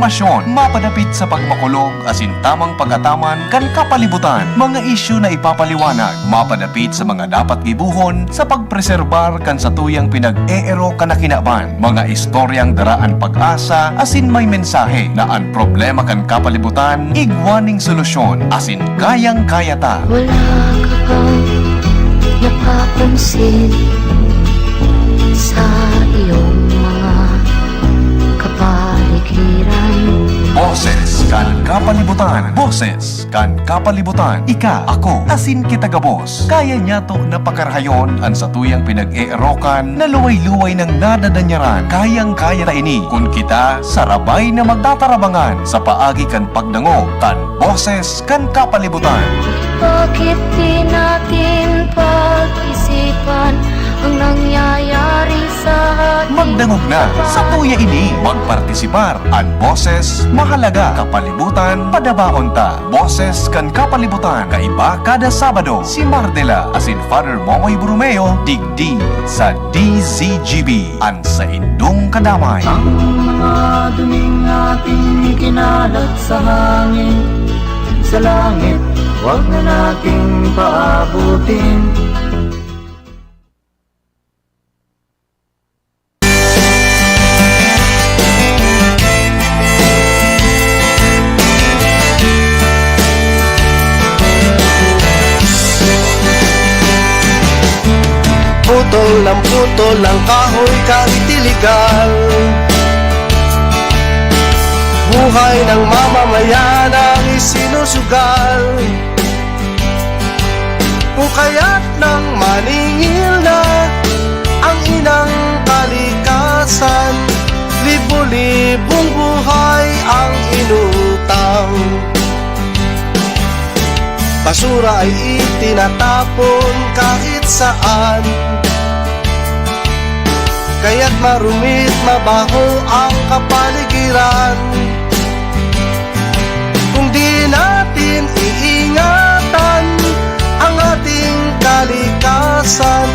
impormasyon, mapadapit sa pagmakulog, asin tamang pagataman kan kapalibutan, mga isyu na ipapaliwanag, mapadapit sa mga dapat gibuhon sa pagpreserbar kan sa tuyang pinag-eero kanakinaban, mga istoryang daraan pag-asa, asin may mensahe na ang problema kan kapalibutan, igwaning solusyon, asin kayang-kaya ta. Wala ka bang napapansin sa iyong mga kapaligiran? Boses kan kapalibutan. Boses kan kapalibutan. Ika, ako, asin kita gabos. Kaya niya to napakarahayon ang sa tuyang pinag-eerokan na luway-luway ng nadadanyaran. Kayang-kaya ta ini kung kita sarabay na magtatarabangan sa paagi kan pagdango kan boses kan kapalibutan. Bakit di natin pag-isipan ang nangyayari sa ating Magdangog na sa tuya ini. Magpartisipar ang boses mahalaga kapalibutan padabaon ta. Boses kan kapalibutan kaiba kada Sabado. Si Mardela asin Father Momoy Brumeo digdi sa DZGB an sa indung kadamay. Ang mga duming ating kinalat sa hangin, sa langit, huwag na nating paabutin. Putol ng kahoy kahit iligal. Buhay ng mamamayan ang isinusugal. Kung kaya't nang maningil na ang inang kalikasan, libo-libong buhay ang inutang. Basura ay itinatapon kahit saan, kaya't marumit mabaho ang kapaligiran. Kung di natin iingatan ang ating kalikasan,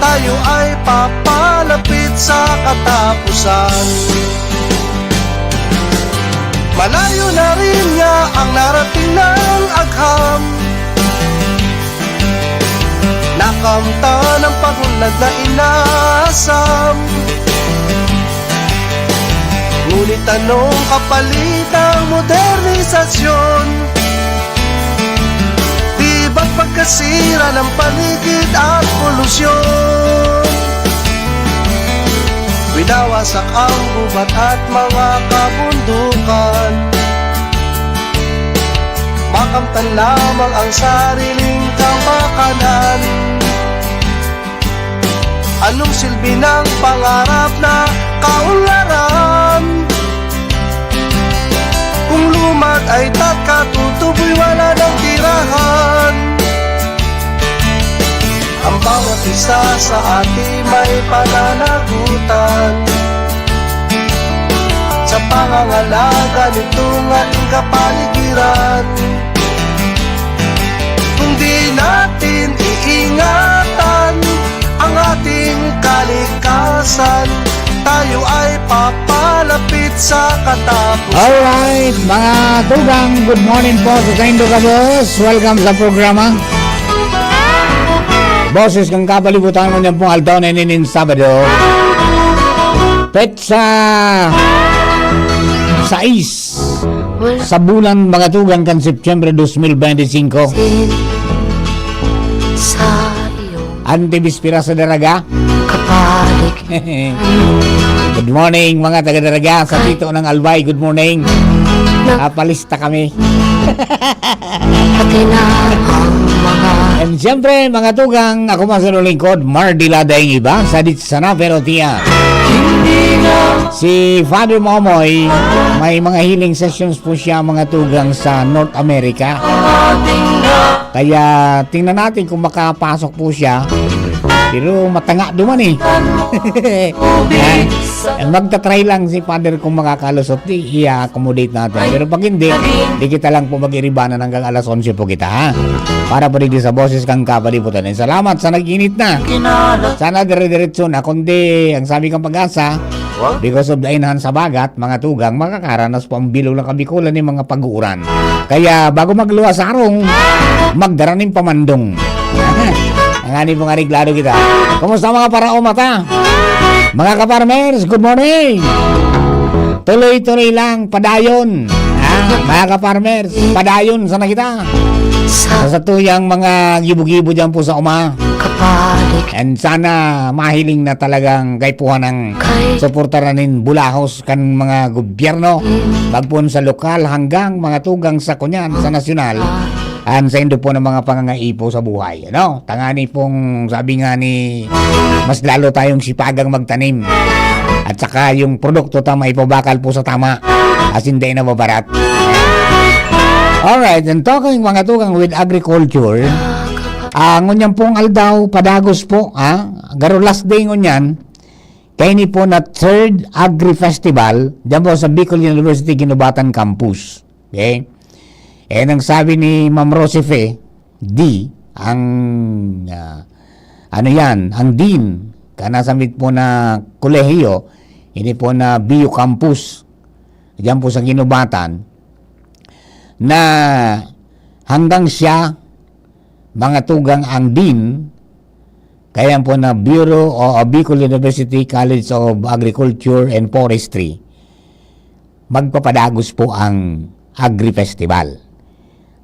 tayo ay papalapit sa katapusan. Malayo na rin niya ang narating ng agham, nakamta ng pagunlad na inasam. Ngunit anong kapalit ng modernisasyon? Di ba't pagkasira ng paligid at polusyon? Winawasak ang gubat at mga kabundukan, makamtan lamang ang sariling kapakanan. Anong silbi ng pangarap na kaunlaran? Kung lumad ay katutuboy wala ng tirahan. Ang bawat isa sa atin may pananagutan sa pangangalaga nitong ating kapaligiran. Kung di natin iingatan ang ating kalikasan, tayo ay papalapit sa katapusan. Alright, mga tugang, good morning po sa Kaindo Kabos. Welcome sa programa Boses kang kapalibutan mo niyan pong altaw na inin Sabado. Petsa 6 sa bulan mga tugang kan September 2025. sa iyong Antibispira sa daraga. kapalik. Good morning mga taga-daraga sa Tito ng Albay. Good morning. Palista kami. Pati na ang mga And siyempre mga tugang, ako masalo lingkod, Mardila dahing iba, sadit sana pero tiya. Si Father Momoy, may mga healing sessions po siya mga tugang sa North America. Kaya tingnan natin kung makapasok po siya. Pero matanga duman eh. Magta-try lang si Father kung makakalusot, i-accommodate natin. Pero pag hindi, di kita lang po mag-iribana hanggang alas 11 po kita, ha? Para pa rin sa boses kang kapalibutan. Salamat sa nag-init na. Sana dire-diretso na, kundi ang sabi kang pag-asa, Because of the enhanced sa bagat, mga tugang, makakaranas po ang bilog ng kabikulan ng mga pag-uuran. Kaya bago magluwas sa arong, magdaraning pamandong. Ang ani pong ariglado kita. Kumusta mga parao mata? Mga kaparmers, good morning! Tuloy-tuloy lang, padayon. Mga kaparmers, padayon sana kita. Sa tuyang mga gibo-gibo dyan po sa Kapalik and sana mahiling na talagang kaipuhan ng kay suportaranin bulahos kan mga gobyerno bagpon sa lokal hanggang mga tugang sa kunyan sa nasyonal and sa indo po ng mga pangangaipo sa buhay. Ano? Tangani pong sabi nga ni mas lalo tayong sipagang magtanim at saka yung produkto tama ipabakal po sa tama as hindi na mabarat. Alright, and talking mga tugang with agriculture, ngunyan pong aldaw, padagos po, garo last day ngunyan, kaya ni po na 3rd Agri-Festival, dyan po sa Bicol University Ginubatan Campus. Okay? Ang sabi ni Ma'am Rosefe, ang Dean, kanasamit po na kolehiyo, ini po na BU Campus, dyan po sa Ginubatan, na hanggang siya mga tugang ang dean kaya po na Bureau o Bicol University College of Agriculture and Forestry magpapadagos po ang Agri-Festival.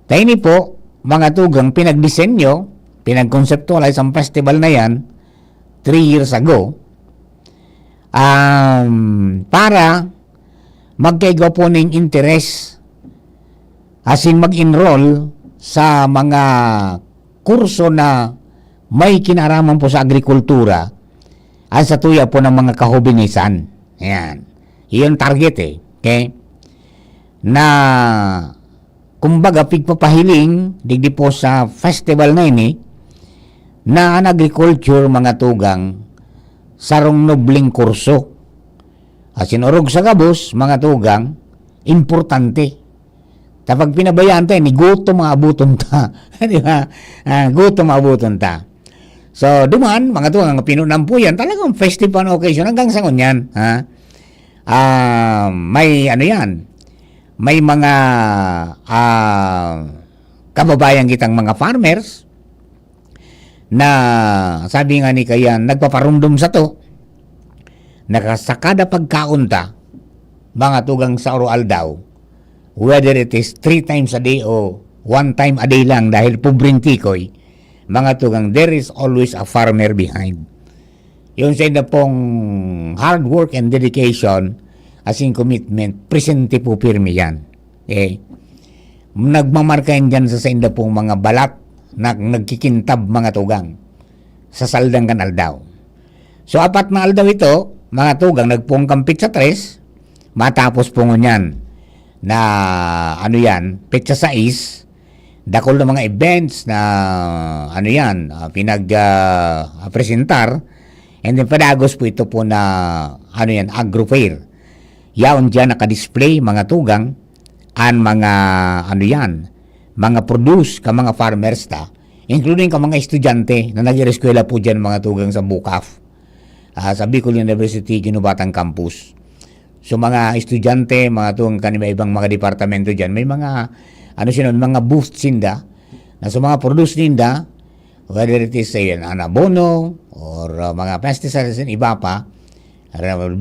Tayo ni po mga tugang pinagdisenyo, pinagconceptualize ang festival na yan 3 years ago para magkaigo po ng interest asin mag-enroll sa mga kurso na may kinaraman po sa agrikultura at sa tuya po ng mga kahubinisan. Ayan. Iyon target Okay? Na kumbaga pigpapahiling digdi po sa festival na ini na ang agriculture mga tugang sarong nobling kurso. Asin orog sa gabos mga tugang importante. Kapag pinabayaan tayo, ni guto maabuton ta. Di ba? Guto maabuton ta. So, duman, mga tuwang, pinunam po yan, talagang festival occasion hanggang sa ngunyan. May may mga kababayan kitang mga farmers na sabi nga ni Kayan, nagpaparundom sa to, nakasakada pagkaunta, mga tugang sa oral daw, whether it is 3 times a day o 1 time a day lang dahil pobreng tikoy, mga tugang, there is always a farmer behind. Yung sa na pong hard work and dedication as in commitment, presente po pirmi yan. Nagmamarka yan dyan sa inda pong mga balat na nagkikintab mga tugang sa saldang kanal daw. So 4 na aldaw ito, mga tugang, nagpungkampit sa 3, matapos po ngunyan na petsa 6, dakol na mga events na pinag-presentar and then padagos po ito po na agro fair. Yaon dyan nakadisplay mga tugang ang mga mga produce ka mga farmers including ka mga estudyante na nag-ireskwela po dyan mga tugang sa Bukaf sa Bicol University Ginubatan Campus. So mga estudyante, mga tuwang kanima ibang mga departamento dyan, may mga mga booth sinda na sa mga produce ninda, whether it is abono or mga pesticides and iba pa,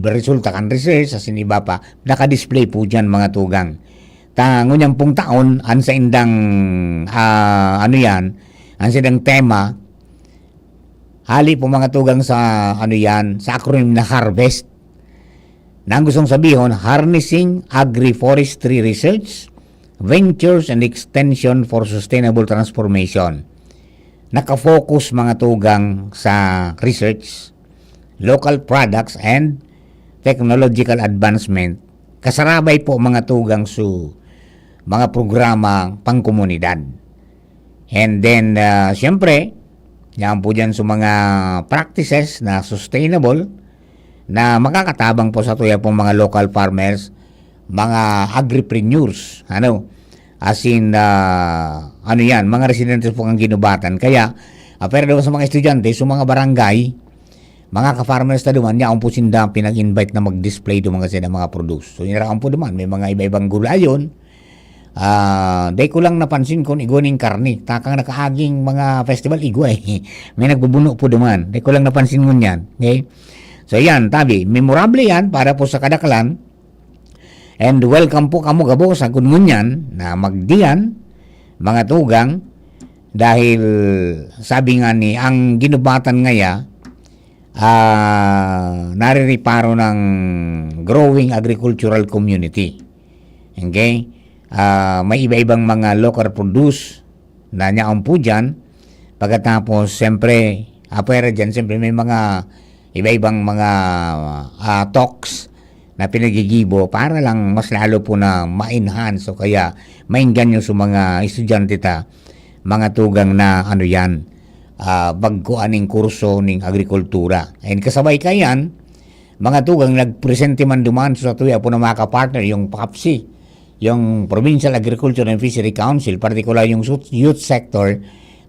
resulta kan research as in iba pa, nakadisplay po dyan mga tugang. Ngunyan pong taon, ang sa indang ang sa indang tema, hali po mga tugang sa sa acronym na harvest. Na ang gustong sabihin, Harnessing Agri-Forestry Research, Ventures and Extension for Sustainable Transformation. Nakafocus mga tugang sa research, local products and technological advancement. Kasarabay po mga tugang su mga programa pangkomunidad. And then, siyempre, yan po dyan sa mga practices na sustainable, na makakatabang po sa tuya pong mga local farmers, mga agripreneurs, mga residentes po ang ginubatan. Kaya, pero sa mga estudyante, sa mga barangay, mga ka-farmers na duman, yaon po sinda pinag-invite na mag-display do mga sila mga produce. So inaraan po duman, may mga iba-ibang gulayon. Day ko lang napansin kung iguning karni. Takang nakaaging mga festival igway. May nagbubuno po duman. Day ko lang napansin ngun yan. Okay? So yan, tabi, memorable yan para po sa kadakalan. And welcome po kamo gabo sa kungun yan na magdiyan, mga tugang, dahil sabi nga ni, ang ginubatan ngaya, naririparo ng growing agricultural community. Okay? May iba-ibang mga local produce na nyaon po dyan. Pagkatapos, siyempre, apera dyan, siyempre may mga iba-ibang mga talks na pinagigibo para lang mas lalo po na ma-enhance o kaya maingganyo sa mga estudyante ta, mga tugang na ano yan, bagkuaning kurso ng agrikultura. And kasabay kayan, mga tugang nagpresente man duman sa tuya po na mga kapartner, yung PAPSI, yung Provincial Agriculture and Fishery Council, particular yung youth sector,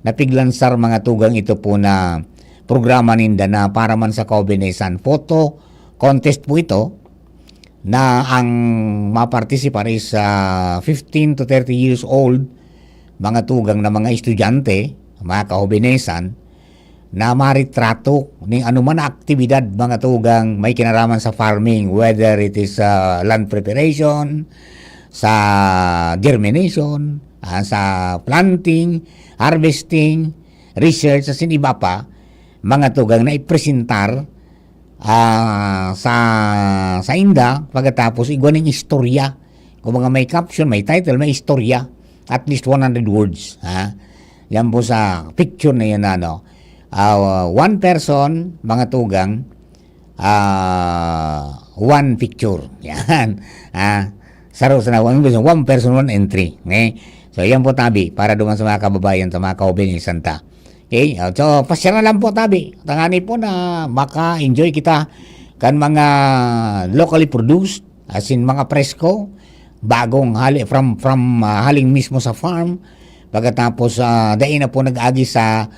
na piglansar mga tugang ito po na programa ninda na para man sa Cobinesan. Photo contest po ito na ang maparticipar is 15 to 30 years old, mga tugang na mga estudyante, mga kahobinesan, na maritrato ng anuman na aktibidad, mga tugang may kinaraman sa farming, whether it is land preparation, sa germination, sa planting, harvesting, research, sa iba pa, mga tugang na ipresentar sa inda, pagkatapos igwaning istorya. Kung mga may caption, may title, may istorya, at least 100 words. Yan po sa picture na yan, ano. One person, mga tugang, one picture. Yan. Saro sa one person, one entry. Okay? So, yan po tabi, para duman sa mga kababayan, sa mga kaobinesan ta. Okay? So, pasya na lang po tabi. Tangani po na maka-enjoy kita kan mga locally produced, as in mga presko, bagong from haling mismo sa farm. Pagkatapos, dahil na po nag-agi sa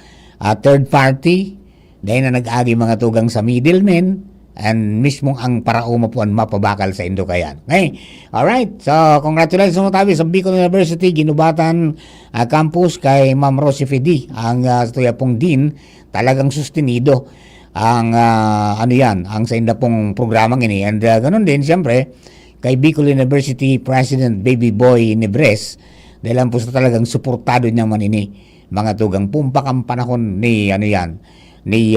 third party, dahil na nag-agi mga tugang sa middlemen, and mismo ang parauma po ang mapabakal sa Indokayan. Okay? Alright. So, congratulations mo tabi sa Bicol University, Ginubatan Campus kay Ma'am Rosie Fedi, ang tuya pong dean, talagang sustenido ang ano yan, ang sa inda pong programang ini. And ganun din, siyempre, kay Bicol University President Baby Boy Nebres, dahil lang po sa talagang suportado niya man ini, mga tugang pumpak ang panahon ni, ano yan, ni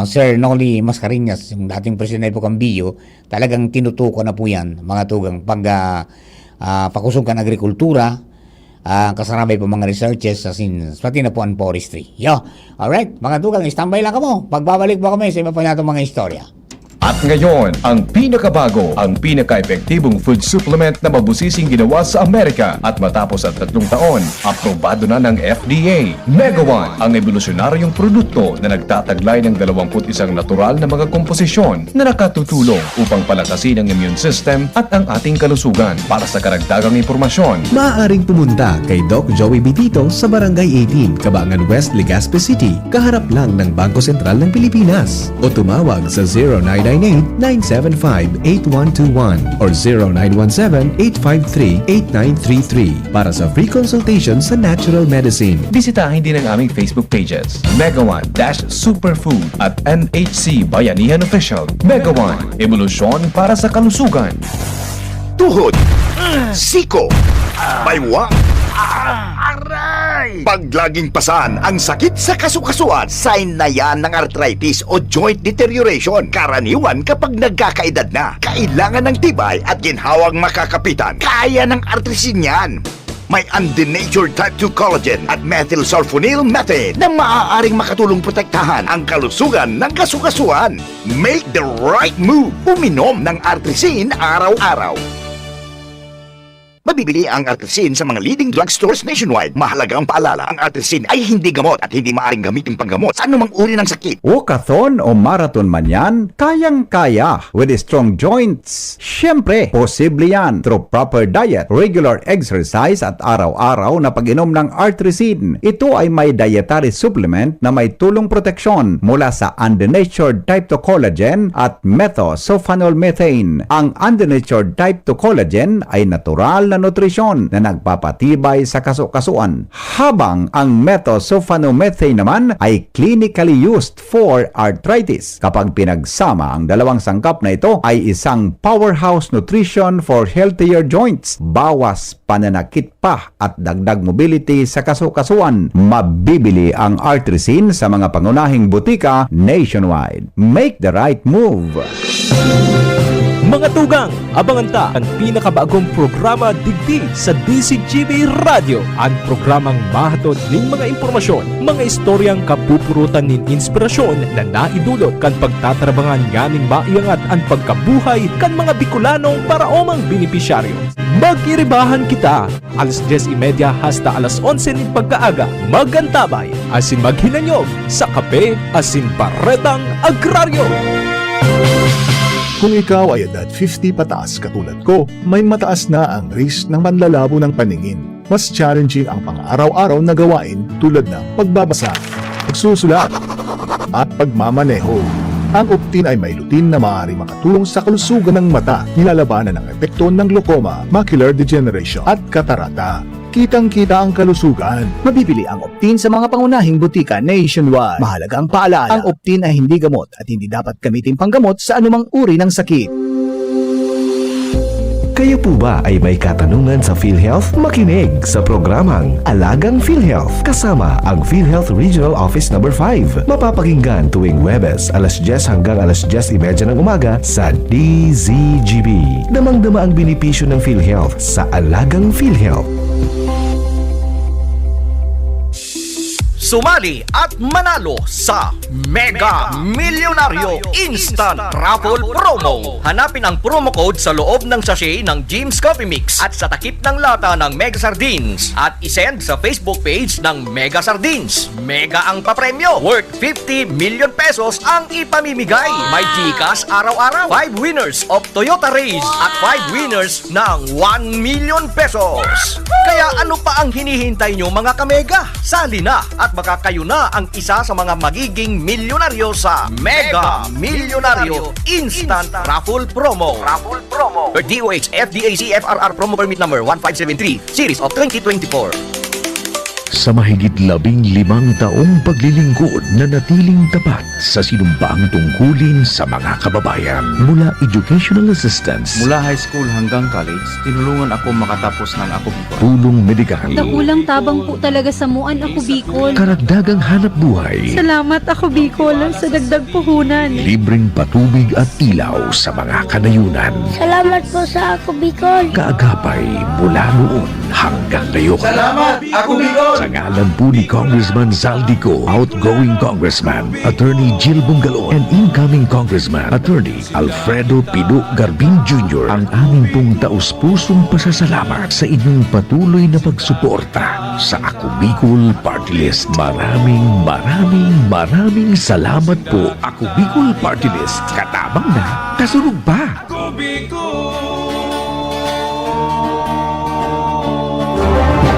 Sir Noli Mascareñas, yung dating presidente po Cambillo, talagang tinutuko na po yan, mga tugang, pakusog kan agrikultura, kasarabay po mga researches, pati na po ang forestry. Alright, mga tugang, standby lang kamo. Pagbabalik po kami sa iba pa natong mga istorya. At ngayon, ang pinakabago, ang pinaka-epektibong food supplement na mabusising ginawa sa Amerika at matapos at 3 taon, aprobado na ng FDA. Mega One, ang evolusyonaryong produkto na nagtataglay ng 21 natural na mga komposisyon na nakatutulong upang palakasin ang immune system at ang ating kalusugan. Para sa karagdagang impormasyon, maaaring pumunta kay Doc Joey Bitito sa Barangay 18, Cabangan West, Legazpi City, kaharap lang ng Bangko Sentral ng Pilipinas. O tumawag sa 0998-975-8121 or 0917-853-8933 para sa free consultation sa natural medicine. bisitahin din ang aming Facebook pages, Mega One-Superfood at NHC Bayanihan Official. Mega One, evolusyon para sa kalusugan. Tuhod, siko, baywa, aray! Paglaging pasan ang sakit sa kasukasuan, sign na yan ng arthritis o joint deterioration. Karaniwan kapag nagkakaedad na, kailangan ng tibay at ginhawang makakapitan. Kaya ng artrisin yan. May undenatured type 2 collagen at methylsulfonyl methane na maaaring makatulong protektahan ang kalusugan ng kasukasuan. Make the right move. Uminom ng artrisin araw-araw. Mabibili ang Artrisin sa mga leading drugstores nationwide. Mahalagang paalala, ang Artrisin ay hindi gamot at hindi maaaring gamitin panggamot sa anumang uri ng sakit. Walkathon o marathon man yan, kayang-kaya with strong joints. Siyempre, posible yan through proper diet, regular exercise at araw-araw na pag-inom ng Artrisin. Ito ay may dietary supplement na may tulong proteksyon mula sa undenatured type 2 collagen at methylsulfonylmethane. Ang undenatured type 2 collagen ay natural na nutrisyon na nagpapatibay sa kasukasuan, habang ang methylsulfonylmethane naman ay clinically used for arthritis. Kapag pinagsama ang dalawang sangkap na ito ay isang powerhouse nutrition for healthier joints, bawas pananakit pa at dagdag mobility sa kasukasuan. Mabibili ang Artrisin sa mga pangunahing butika nationwide. Make the right move. Mga tugang, abangan ta ang pinakabagong programa digdi sa DCGB Radio. Ang programang mahatod ning mga impormasyon, mga istoryang kapupurutan nin inspirasyon na naidulot kan pagtatrabangan nganing maiangat ang pagkabuhay kan mga Bicolanong paraomang benepisyaryo. Magiribahan kita, alas 10:30 hasta alas 11 nin pagkaaga. Magantabay, asin maghinanyog sa kape, asin paretang agraryo. Kung ikaw ay edad 50 pataas katulad ko, may mataas na ang risk ng manlalabo ng paningin. Mas challenging ang pang-araw-araw na gawain tulad ng pagbabasa, pagsusulat, at pagmamaneho. Ang Optin ay may lutin na maaari makatulong sa kalusugan ng mata, nilalabanan ng epekto ng glaucoma, macular degeneration at katarata. Kitang-kita ang kalusugan. Mabibili ang Optin sa mga pangunahing butika nationwide. Mahalaga ang paalala, ang Optin ay hindi gamot at hindi dapat gamitin panggamot sa anumang uri ng sakit. Kayo po ba ay may katanungan sa PhilHealth? Makinig sa programang Alagang PhilHealth kasama ang PhilHealth Regional Office No. 5. Mapapakinggan tuwing Huwebes alas 10 hanggang alas 10:30 ng umaga sa DZGB. Damang-dama ang benepisyo ng PhilHealth sa Alagang PhilHealth. Sumali at manalo sa Mega Milyonaryo Instant Raffle Promo. Hanapin ang promo code sa loob ng sachet ng Jim's Coffee Mix at sa takip ng lata ng Mega Sardines at isend sa Facebook page ng Mega Sardines. Mega ang papremyo, worth 50 million pesos ang ipamimigay. May Gcash araw-araw, 5 winners of Toyota Race at 5 winners ng 1 million pesos. Kaya ano pa ang hinihintay nyo mga kamega? Sali na at baka kayo na ang isa sa mga magiging milyonaryo sa Mega Milyonaryo Instant Raffle Promo. Per DOH FDAC FRR Promo Permit Number 1573 Series of 2024. Sa mahigit 15 taong paglilingkod na natiling tapat sa sinumpaang tungkulin sa mga kababayan. Mula educational assistance, mula high school hanggang college, tinulungan ako makatapos ng Ako Bicol. Tulong medikal, Dakulang tabang po talaga sa muan Ako Bicol. karagdagang hanap buhay, Salamat Ako Bicol sa dagdag puhunan. libreng patubig at ilaw sa mga kanayunan. Salamat po sa Ako Bicol. Kaagapay mula noon hanggang ngayon. Salamat, Ako Bicol! Sa ngalan po ni Congressman Zaldico, outgoing Congressman, Attorney Jill Bungalon, and incoming Congressman, Attorney Alfredo Pido Garbin Jr., ang aming pong taus-pusong pasasalamat sa inyong patuloy na pagsuporta sa Ako Bicol Party List. Maraming salamat po, Ako Bicol Party List. Katabang na, kasunod pa! Ako Bicol!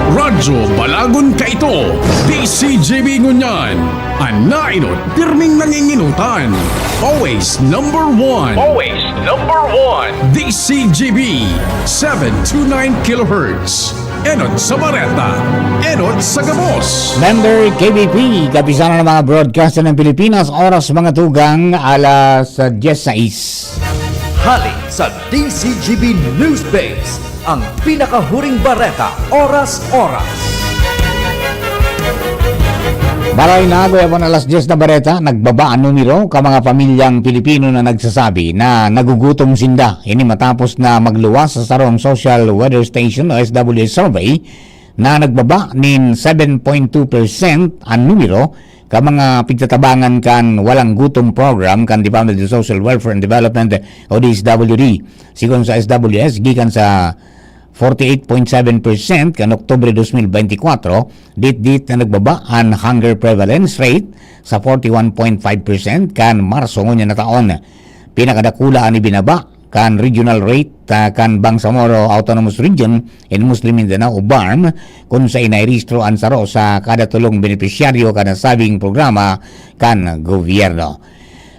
Radyo Balagon Kaito, DCGB Ngunyan, Anainot, pirming nanginginutan. Always number one. DCGB, 729 kHz. Enot sa Bareta, Enot sa Gabos. Member KBP, kapisanan ng mga broadcaster ng Pilipinas, oras mga tugang alas 10:06. Hali sa DCGB News Base, ang pinakahuring bareta, oras-oras. Baray na agawin alas 10 na bareta, nagbaba ang numero ka mga pamilyang Pilipino na nagsasabi na nagugutom sinda. Ini matapos na magluwas sa sarong Social Weather Station o SWS survey na nagbaba nin 7.2% ang numero ka mga pigtatabangan kan walang gutom program kan Department of Social Welfare and Development o DSWD. Sigon sa SWS, gikan sa 48.7% kan Oktubre 2024, dit na nagbaba ang hunger prevalence rate sa 41.5% kan Marso ngunya na taon. Pinakadakula ani binaba kan regional rate kan Bangsamoro Autonomous Region in Muslim Mindanao o BARM kung sa inairistro ang saro sa kada tulong benepisyaryo kan sabing programa kan gobyerno.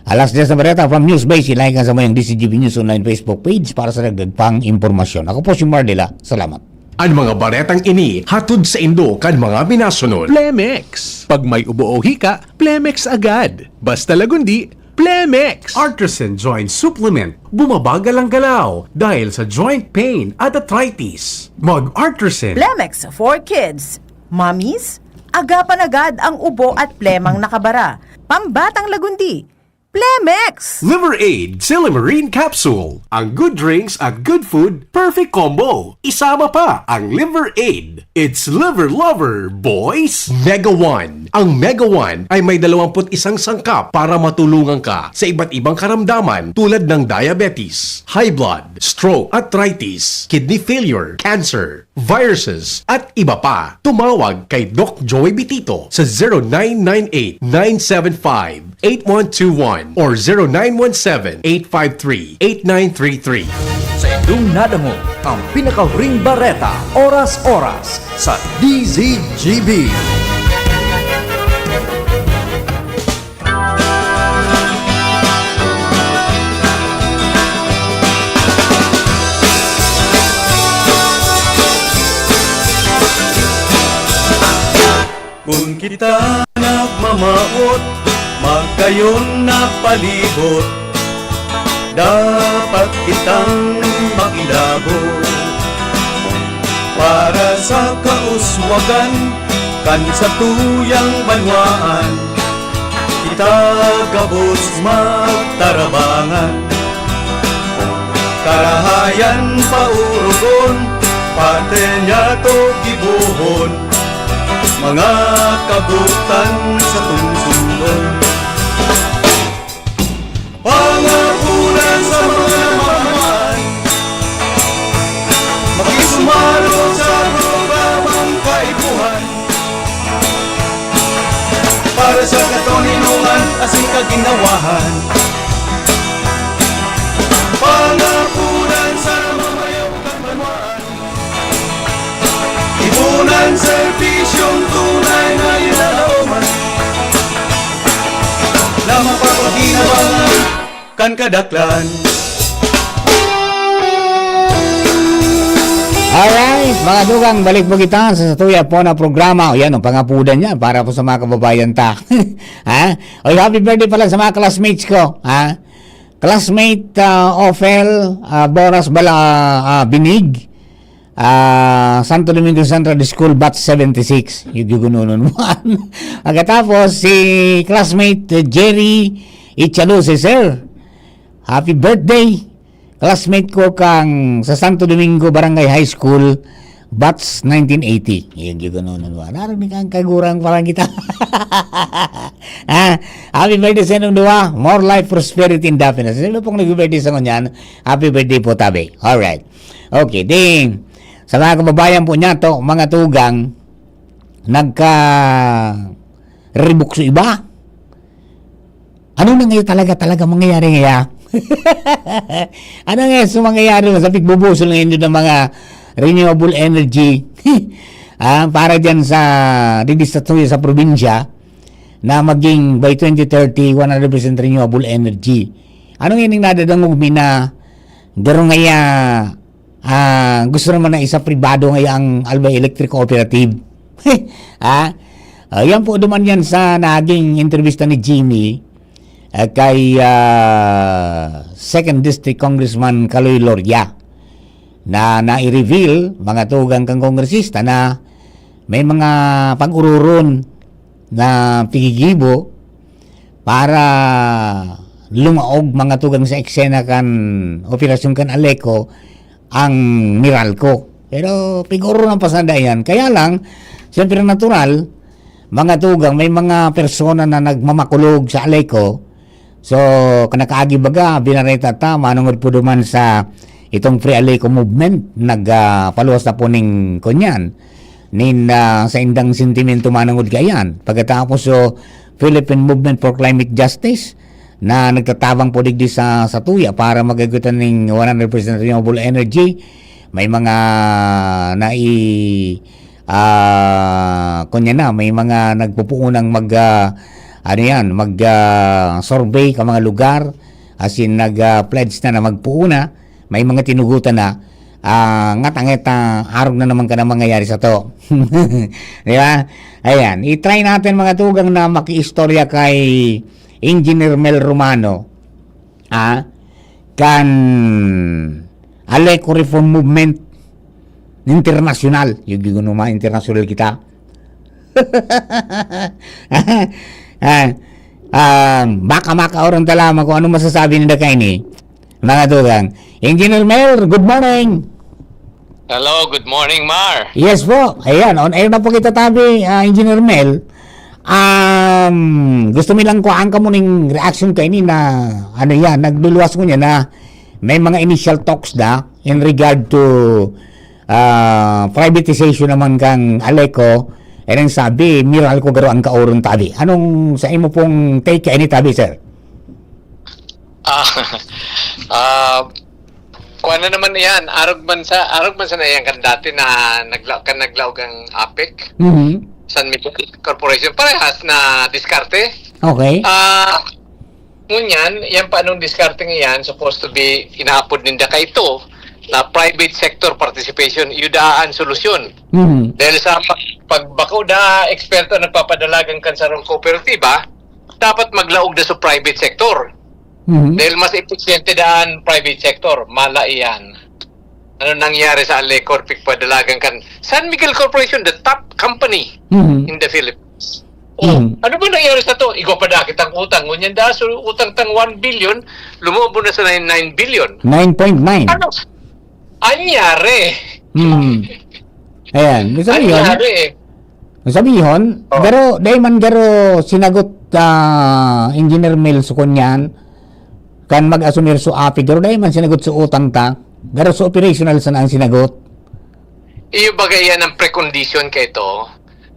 Alas 10 na bareta from Newsbase, ilike ka sa mo yung DCGB News Online Facebook page para sa dagdag impormasyon. Ako po si Mardela. Salamat. Ang mga baretang ini hatod sa Indo kan mga binasunod. Plemex. Pag may ubo o hika, Plemex agad. Basta lagundi, Plemex. Artisan Joint Supplement. Bumabagal ang galaw dahil sa joint pain at arthritis. Mag-Artisan. Plemex for kids. Mommies, agapan agad ang ubo at plemang nakabara. Pambatang lagundi. Plemex! Liver Aid Silimarine Capsule. Ang good drinks at good food, perfect combo. Isama pa ang Liver Aid. It's liver lover, boys! Mega One. Ang Mega One ay may 21 sangkap para matulungan ka sa iba't ibang karamdaman tulad ng diabetes, high blood, stroke, arthritis, kidney failure, cancer, viruses, at iba pa. Tumawag kay Doc Joy Bitito sa 0998-975-8121 or 0917-853-8933. Sa inyong nadamo ang pinakahuring bareta, oras-oras sa DZGB. Kung kita nagmamaot, magkayon na palibot, dapat kitang makilabot. Para sa kauswagan, kan sa tuyang banwaan, kita gabos magtarabangan. Karahayan paurugon, pate niya to gibuhon, mga kabutan sa tungsungon. Pangapunan sa mga mamahan, makisumalo sa programang kaibuhan, para sa katoninungan asing kaginawahan. Pangapunan sa mamayaw kang banwaan, ibunan serbisyong tunay na inalauman, na mapapaginawangan kan kadaklan. Alright, mga dugang, balik po kita sa tuya po na programa. O yan, ang pangapudan niya para po sa mga kababayan ta. Ha? O happy birthday pala sa mga classmates ko. Ha? Classmate Ophel Boras Bala Binig, Santo Domingo Central School Batch 76. Yung gugununon mo. Pagkatapos si classmate Jerry Ichaluse, sir. Happy birthday. Classmate ko kang sa Santo Domingo Barangay High School Batch 1980. Yung gugununon mo. Narinig ang kagurang parang kita. Happy birthday sa inyong dua. More life, prosperity, and happiness. Sino pong nag-birthday sa kanyan? Happy birthday po, tabi. Alright. Okay, ding. Sa mga kababayan po niya to, mga tugang, nagka-rebukso iba. Ano na ngayon talaga mangyayari ngayon? Ano ngayon sa mangyayari sa pigbubusol ngayon ng mga renewable energy para dyan sa didistratuyo sa probinsya na maging by 2030 100% renewable energy. Ano ngayon yung nadadangog na garo ngaya gusto naman na isa pribado ngaya ang Albay Electric Cooperative. Yan po duman yan sa naging intervista ni Jimmy kay 2nd District Congressman Caloy Loria na nai-reveal mga tugang kang kongresista na may mga pag-ururon na pigigibo para lumaog mga tugang sa eksena kan operasyon kan Aleco ang Meralco. Pero piguro ng pasada yan. Kaya lang, siyempre natural, mga tugang, may mga persona na nagmamakulog sa Aleco. So, kanakaagi baga, binareta ta, manungod po duman sa itong Free Aleco movement nagpaluwas na po ning kunyan sa indang sentimento manangod kayan. Pagkatapos so Philippine Movement for Climate Justice na nagtatabang po digdi sa tuya para magagutan ng 100% renewable energy. May mga may mga nagpupuunang survey ka mga lugar, as in nag-pledge na magpuuna, may mga tinugutan na ngatangeta arog na naman ka na mangyayari sa to. Di ba? Ayan, i-try natin mga tugang na maki-istorya kay Engineer Mel Romano kan Aleco Reform Movement international, yung ginunuma international kita. Baka makaoran talaman kung ano masasabi nila kay ni mga tugang. Engineer Mel, good morning. Hello, good morning, Mar. Yes po. Ayan, on air na po kita tabi, Engineer Mel. Gusto nilang kuhaan ka mo ng reaction kay ni na nagluluwas ko niya na may mga initial talks na in regard to privatization naman kang Aleco. And ang sabi, miral ko garo ang kaoron tabi. Anong sa imo pong take kay ni tabi, sir? Kuha na naman yan, arog man sa na yan kan dati na naglaw kang APEC, San Miguel Corporation, parehas na diskarte. Okay. Ngunyan, yan pa anong diskarte yan, supposed to be inaapod ninda ka ito, na private sector participation, yudaan solusyon. Dahil sa pagbako da eksperto nagpapadalagang kansarong kooperatiba, dapat maglaog na sa private sector. Dahil mas eficiente daan private sector, mala iyan. Ano nangyari sa Aleco padalagang kan San Miguel Corporation, the top company in the Philippines. Ano ba nangyari sa to? Igo pa da kitang utang. Ngunyan da, so utang tang 1 billion, lumubo na sa 9 billion. 9.9. Ano? Anyari. Ayan, sabihin, pero dahil man garo sinagot Engineer Mel sa kunyan, kan mag-asumir so api, garo dahil man sinagot sa utang ta, garo so operational sa ang sinagot. Iyo bagay yan ang precondition kay ito,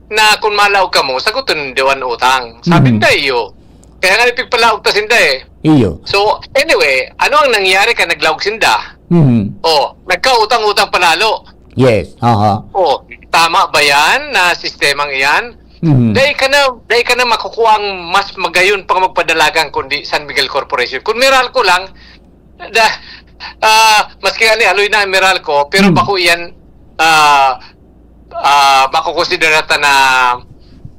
na kung malaw ka mo, sagutin diwan utang. Sabi na iyo. Kaya nga ipigpalaog ta sinda eh. Iyo. So, anyway, ano ang nangyari ka naglaog sinda? Nagkautang-utang panalo. Yes. Tama ba yan na sistemang iyan? Dahil ka na makukuha ang mas magayon pang magpadalagang kundi San Miguel Corporation. Kung Meralco lang, maski nga ni aloy na Meralco, pero bako iyan, bako konsiderata na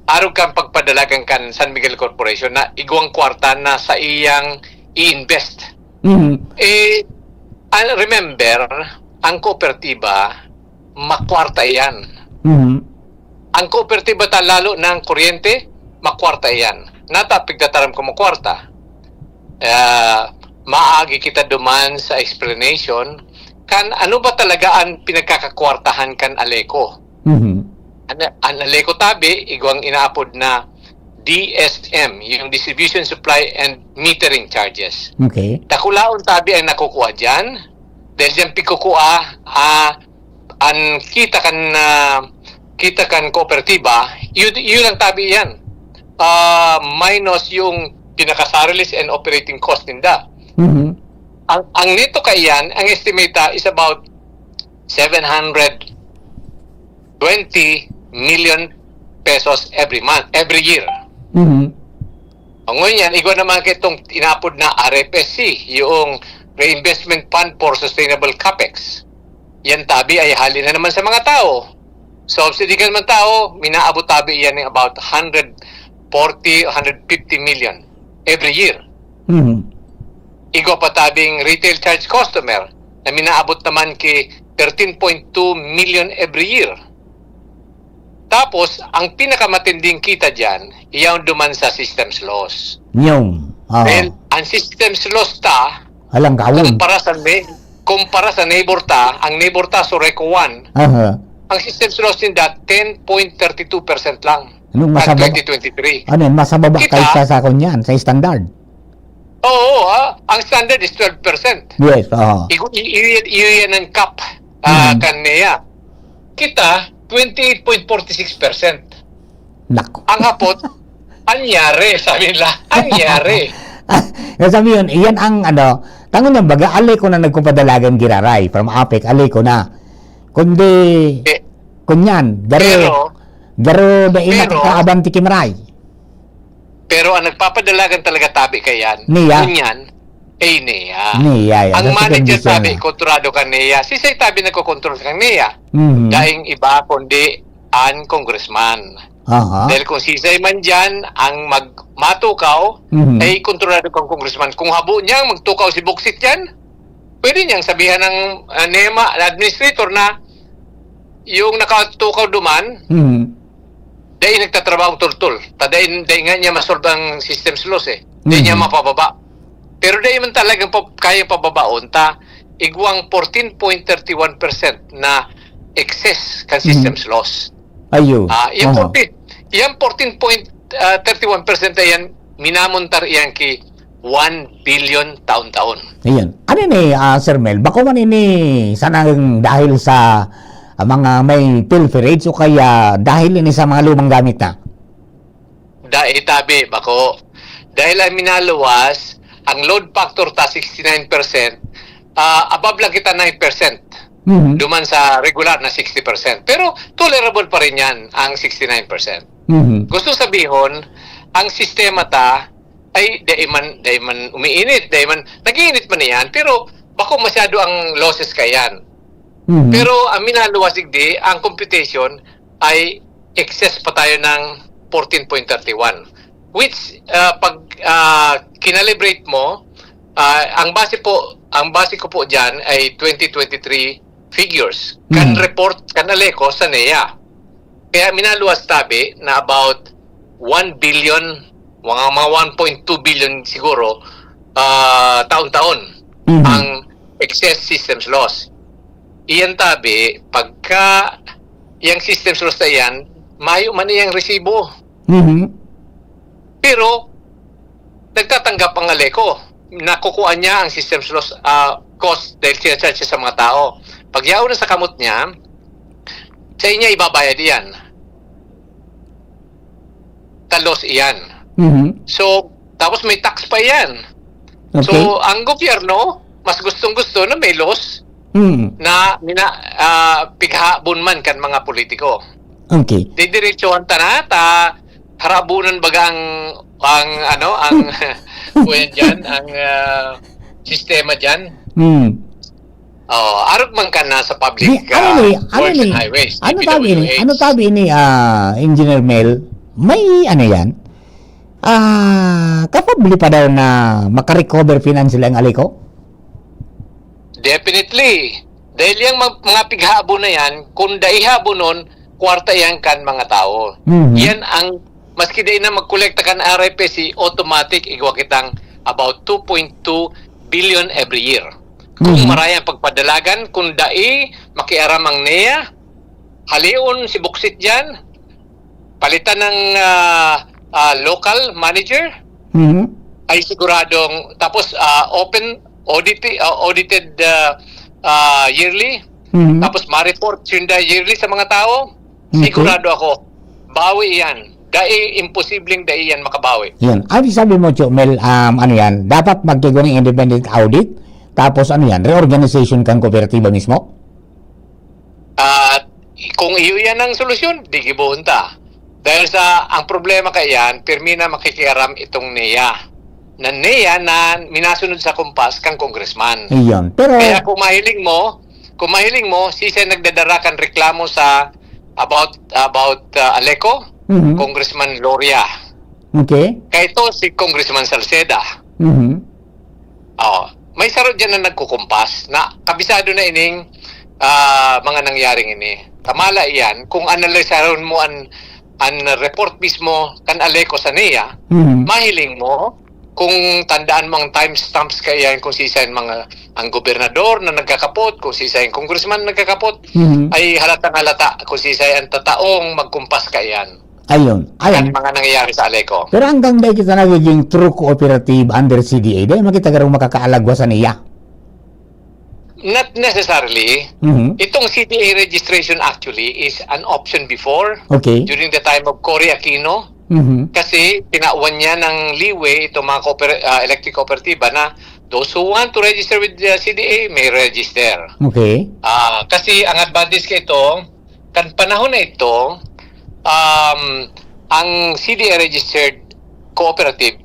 arog kang pagpadalagang kan San Miguel Corporation na igwang kwarta na sa iyang i-invest. Remember, ang kooperatiba, makwarta yan. Ang kooperatiba lalo ng kuryente, makwarta yan. Natapig dataram ko makwarta. Maagi kita duman sa explanation kan ano ba talaga ang pinagkakakwartahan kan Aleco. Ang Aleco tabi, igwang inaapod na DSM, yung Distribution, Supply, and Metering Charges. Okay. Takulaon tabi ang nakukuha dyan. Dahil dyan pikukuha, ang kita kan kooperatiba, yun ang tabi yan. Minus yung pinaka-salaries and operating cost ninda. Ang nito kayan, ang estimate is about 720 million pesos every year. Ang ngunyan, igwa naman kitong inapod na RFSC, yung Reinvestment Fund for Sustainable Capex. Yan tabi ay hali na naman sa mga tao. Subsidy ka naman tao, minaabot tabi yan ng about 140, 150 million every year. Igwa pa tabing retail charge customer na minaabot naman ki 13.2 million every year. Tapos, ang pinakamatinding kita dyan, iyan duman sa systems loss. Well, ang systems loss ta, alang kawon. Kumpara sa neighbor ta, ang neighbor ta, Soreco 1, ang systems loss nila 10.32% lang. Anong at 2023. Ano, masababa kaysa sa kunyan, sa standard? Oo, ang standard is 12%. Yes, oo. Iyan ang cap kanaya. Kita, 28.46%. Nako. Ang hapot, anyari, sabi nila. Anyari. Sabi yun, iyan ang ano, tangon ng baga, alay ko na nagkupadalagan giraray from APEC, alay ko na. Kundi, kunyan, garo da ina kakaabanti kimray. Pero ang nagpapadalagan talaga tabi kayan, Niya. kunyan, Niya. Niya, yan. Ang That's manager the condition. tabi, kontrolado ka Niya. Si Say tabi nagkokontrol ka Niya. Mhm. Daing iba, kundi ang congressman. Aha. Dahil kung si Say man dyan, ang matukaw, Mhm. ay kontrolado kang congressman. Kung habo niya, magtukaw si Buksit dyan, pwede niyang sabihan ng NEMA, administrator na, yung nakatukaw duman, Mhm. dahil nagtatrabaho tultul. Dahil nga niya masolve ang systems loss eh. Dahil niya mapababa. Pero dahil man talagang kaya pababaon, igwang 14.31% na excess kan systems loss. Ayo. Yung 14.31% na yan, minamuntar yan ki 1 billion taon-taon. Ayun. Ano ni, Sir Mel, bako man ini sanang dahil sa mga may pilferage o kaya dahil ini sa mga lumang gamit na? Dahil tabi, bako. Dahil ang minaluwas, ang load factor ta 69%, above lang kita 9%. Mhm. Duman sa regular na 60%. Pero tolerable pa rin yan, ang 69%. Mhm. Gusto sabihon, ang sistema ta ay daiman umiinit, nag-iinit man yan, pero bako masyado ang losses kayan. Mhm. Pero ang minaluwasig di, ang computation ay excess pa tayo ng 14.31. Which, pag kinalibrate mo, ang base ko po dyan ay 2023 figures. Kan report, kan aleko sa NEA. Kaya minaluwas tabi na about 1 billion, mga 1.2 billion siguro, taon-taon ang excess systems loss. Iyan tabi, pagka yung systems loss na yan, mayo man iyang resibo. Mhm. Pero, nagtatanggap ang aleko. Nakukuha niya ang systems loss cost dahil sinacharge siya sa mga tao. Pag yaw na sa kamot niya, sa inya ibabayad iyan. Talos iyan. Mhm. So, tapos may tax pa iyan. Okay. So, ang gobyerno, mas gustong-gusto na may loss Mhm. na pighabon man kan mga politiko. Okay. Didiretsuhan ta harabunan baga ang kuya dyan, ang sistema dyan. Arot man ka na sa public roads and highways. DPWH. Ano tabi ni Engineer Mel? May ano yan? Kapabili pa daw na makarecover financial ang aliko? Definitely. Dahil yung mga pighabo na yan, kung daihabo nun, kwarta yan kan mga tao. Yan ang, maski dahi na magkolekta kan RFC, automatic, igwa kitang about 2.2 billion every year. Kung marayang pagpadalagan, kung dahi, makiaram ang NEA, halion si Buksit dyan, palitan ng local manager, ay siguradong, tapos audited yearly, tapos ma-report yun yearly sa mga tao, sigurado ako, bawi yan. Dahil imposibleng dahil yan makabawi. Yan. Abi sabi mo, Mel, ano yan, dapat magkigo ng independent audit, tapos ano yan, reorganization kang kooperatiba mismo? Kung iyo yan ang solusyon, di gibunta. Dahil sa, ang problema kayan, pirmi na makikiaram itong NEA. Na NEA na minasunod sa kumpas kang congressman. Iyon. Pero, kaya kung mahiling mo, sisay nagdadarakan reklamo sa about Aleco, Congressman Loria. okay. Kaya ito si Congressman Salceda. May sarod dyan na nagkukumpas na kabisado na ining mga nangyaring ini. Tamala iyan, kung analisaron mo ang report mismo kan Aleco sa NEA, mahiling mo, kung tandaan mo ang timestamps kaya kung sisayin ang gobernador na nagkakapot, kung sisayin congressman na nagkakapot, ay halatang halata kung sisayin ang tataong magkumpas kayan. Ayun. Ang mga nangyayari sa Aleco. Pero hanggang dahil kita nagiging true cooperative under CDA, dahil makita garong makakaalagwa sa niya. Not necessarily. Mhm. Itong CDA registration actually is an option before, Okay. during the time of Cory Aquino, Mhm. kasi tinauwan niya ng leeway itong mga electric kooperatiba na those who want to register with the CDA may register. Okay. Kasi ang advantage ka ito, kan panahon na ito, ang CDA registered cooperative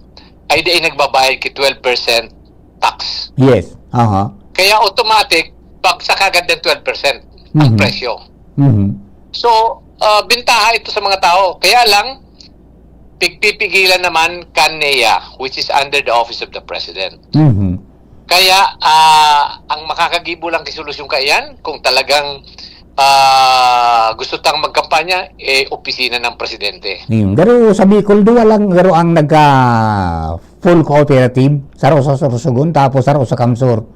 ay di nagbabayad ki 12% tax. Yes. Aha. Kaya automatic, bagsak agad ng 12% ang Mhm. presyo. Mhm. So, bintaha ito sa mga tao. Kaya lang, pigpipigilan naman NEA, which is under the Office of the President. Mhm. Kaya, ang makakagibo lang kisolusyon kayan, kung talagang gusto tang magkampanya, opisina ng Presidente. Pero sa Bicol, duwa lang garo ang nagka full cooperative. Saro sa Sorsogon, tapos saro sa Kamsur.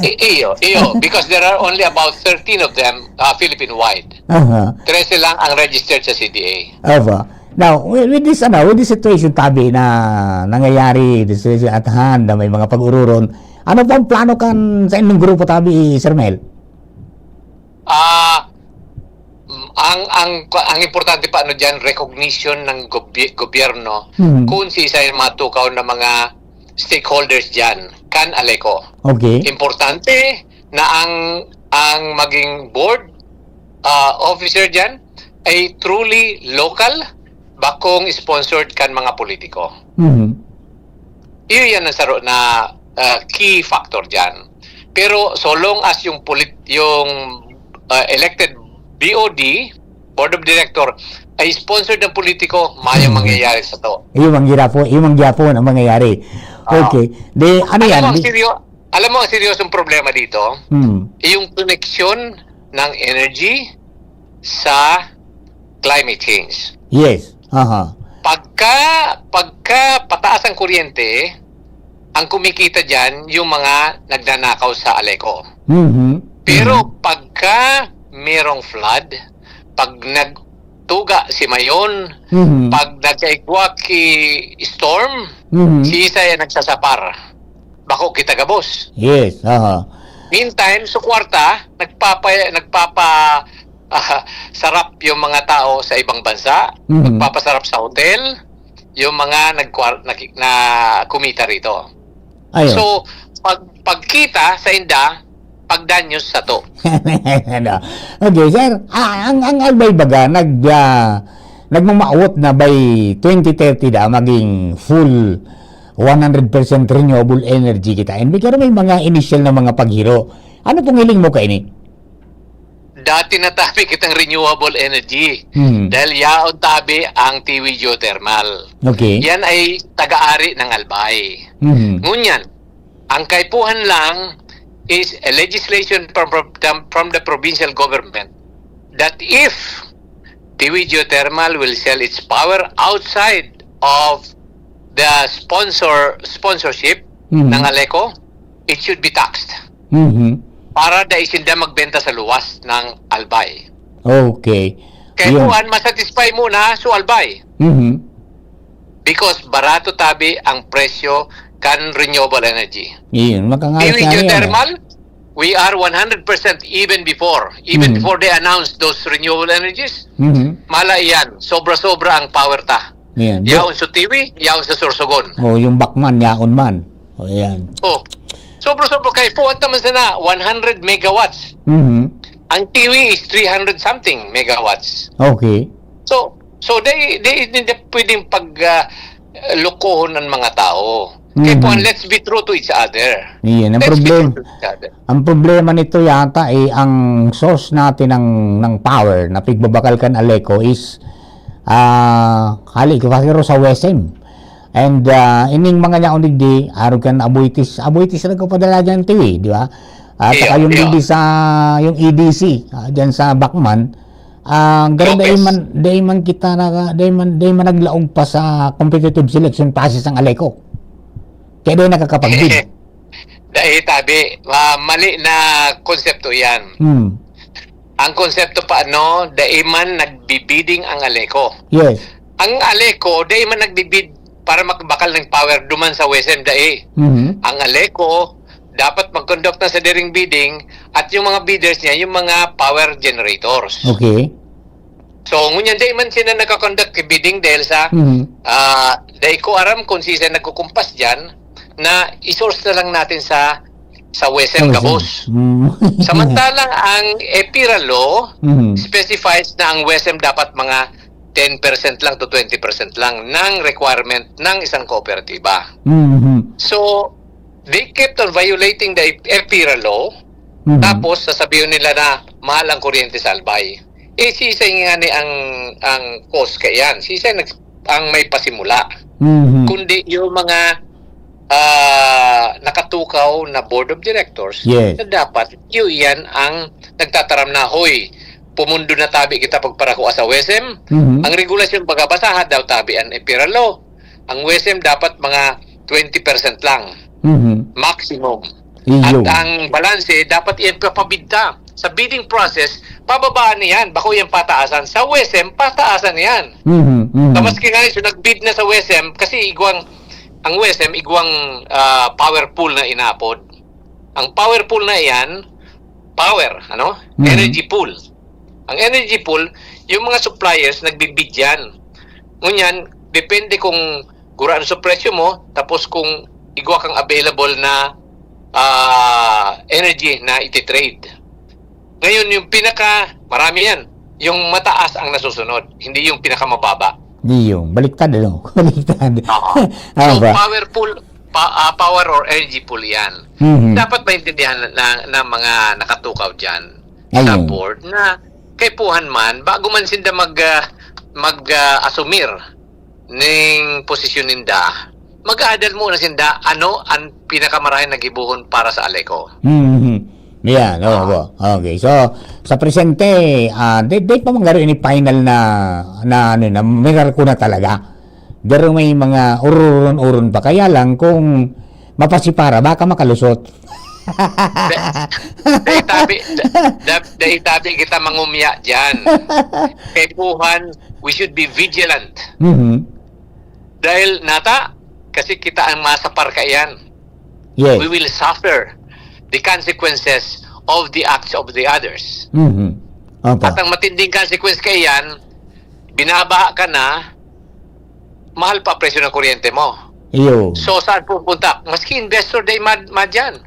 Iyo, because there are only about 13 of them Philippine-wide. Aha. 13 lang ang registered sa CDA. Ava. Now, with this situation tabi na nangyayari this at hand na may mga pag-ururon, ano pa ang plano kan sa inyong grupo tabi, Sir Mel? Ang importante pa diyan, recognition ng gobyerno kung sa yung matukaw na mga stakeholders diyan kan Aleco. Okay. Importante na ang maging board officer diyan ay truly local, bakong sponsored kan mga politiko. Iyon yan ang saro na key factor diyan. Pero so long as yung elected BOD, Board of Director, ay sponsored ng politiko, mayang mangyayari sa to. Yung mangyapo ang mangyayari. Okay. Alam mo ang seryosong problema dito? Yung connection ng energy sa climate change. Yes. Aha. Pagka pataas ang kuryente, ang kumikita dyan yung mga nagnanakaw sa Aleco. Pero pagka merong flood, pag nagtuga si Mayon, pag nagkaigwa ki storm, si Isa ay nagsasapar. Bako kita gabos. Yes. Aha. Meantime, sa kwarta, sarap yung mga tao sa ibang bansa, magpapasarap sa hotel, yung mga na kumita rito. Ayun. So, pagkita sa inda, pagdanyos sa to. Okay, sir. Ang albay baga nagmamaot na by 2030 maging full 100% renewable energy kita. And pero may mga initial na mga paghiro. Ano pong hiling mo kaini? Dati na tabi kitang renewable energy. Dahil yaon tabi ang Tiwi Geothermal. Okay. Yan ay taga-ari ng Albay. Ngunyan, ang kaipuhan lang is a legislation from the provincial government that if Tiwi Geothermal will sell its power outside of the sponsorship ng Aleco, it should be taxed. Para da isinda magbenta sa luwas ng Albay. Okay. Kaya kuhan, masatisfy muna sa Albay. Because barato tabi ang presyo kan renewable energy. Iyon, Tiwi Geothermal, we are 100% even before they announced those renewable energies. Mala iyan, sobra-sobra ang power ta. Yan. Yaon sa Tiwi, yaon sa Sorsogon. Yung Bakman, yaon man. Ayan. Sobra-sobra kay puwan naman sana 100 megawatts. Ang Tiwi is 300 something megawatts. Okay. So they pwedeng lukohon ng mga tao. Kaya po, let's be true to each other. Iyan, ang problema nito yata ay ang source natin ng power na pigbabakal kan Aleco is hali ko sa WSM. And ining mga nyaon digdi araw kan abuitis na ko padala dyan Tiwi, di ba? At saka yung digdi sa yung EDC dyan sa Bakman, ganun day man kita day man naglaog pa sa competitive selection process ng Aleco. Kaya doon nakakapag-bid. Dahil tabi, mali na konsepto yan. ang konsepto paano, daiman nagbibidding ang Aleco. Yes. Ang Aleco, daiman nagbibid para makabakal ng power duman sa WSM dai. Ang Aleco, dapat mag-conduct na sa daring bidding at yung mga bidders niya, yung mga power generators. Okay. So, ngunyan daiman sila nagka-conduct ng bidding dahil sa dahil ko aram kung sila nagkukumpas dyan na isource na lang natin sa WSM Gabos. Samantalang ang EPIRA law specifies na ang WSM dapat mga 10% lang to 20% lang ng requirement ng isang kooperatiba. So, they kept on violating the EPIRA law. Tapos, sasabihin nila na mahal ang kuryente sa Albay. Sisay nga ni ang cause kayan. Sisay ang may pasimula. Kundi yung mga nakatukaw na board of directors na dapat yan ang nagtataram na, hoy, pumundo na tabi kita pagparako sa WSM. Ang regulasyon pagkabasahan daw tabi ang EPIRA law. Ang WSM dapat mga 20% lang. Maximum. At ang balanse dapat iyan papabidta. Sa bidding process, pababaan niyan. Bako yung pataasan. Sa WSM, pataasan niyan. Tapos kaya so nag-bid na sa WSM kasi ang WSM igwang power pool na inapod. Ang power pool na iyan, energy pool. Ang energy pool, yung mga suppliers nagbibid yan. Ngunyan, depende kung guraan sa presyo mo, tapos kung igwa kang available na energy na iti-trade. Ngayon, yung marami yan. Yung mataas ang nasusunod, hindi yung pinakamababa. Di yung baliktad, ano? Baliktad. So, power pool, power or energy pool yan. Dapat maintindihan na mga nakatukaw dyan sa board na kay puhan man, bago man sinda mag-asumir ng posisyon ninda, mag-aadal muna sinda ano ang pinakamarahin na gibuhon para sa Aleco. Yan, okay. So, sa presente, di pa manggaro ini final na meral ko na talaga. Pero may mga uron pa. Kaya lang, kung mapasipara, baka makalusot. Dahil tabi kita mangumya dyan. Kay puhan, we should be vigilant. Dahil kasi kita ang masapar kayan. Yes. We will suffer the consequences of the acts of the others. At ang matinding consequence kayan, binabaha ka na, mahal pa presyo ng kuryente mo. So, saan pupunta? Maski investor day mad yan.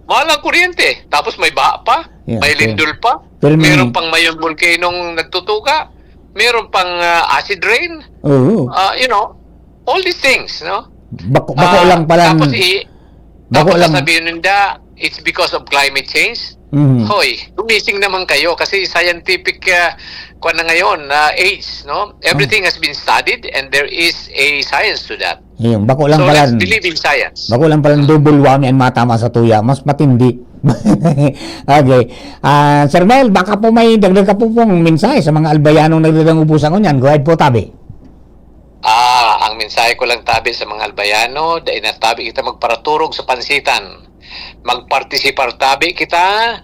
Mahal ang kuryente. Tapos may baha pa, may lindol pa, meron pang mayon volcanong nagtutuga, meron pang acid rain, all these things, no? Bako lang pala. Tapos sabihin nila, it's because of climate change. Hoy, gumising naman kayo kasi scientific na ngayon, age, no? Everything has been studied and there is a science to that. Bako lang pala. Let's believe in science. Bako lang pala double whammy ang matama sa tuya. Mas matindi. Okay. Sir Mel, baka po may dagdag ka po pong mensahe sa mga albayanong nagdagang ubusan ko niyan. Go ahead po, tabi. Ang mensahe ko lang tabi sa mga albayano, dahil natabi kita magparaturog sa pansitan. Magpartisipar tabi kita,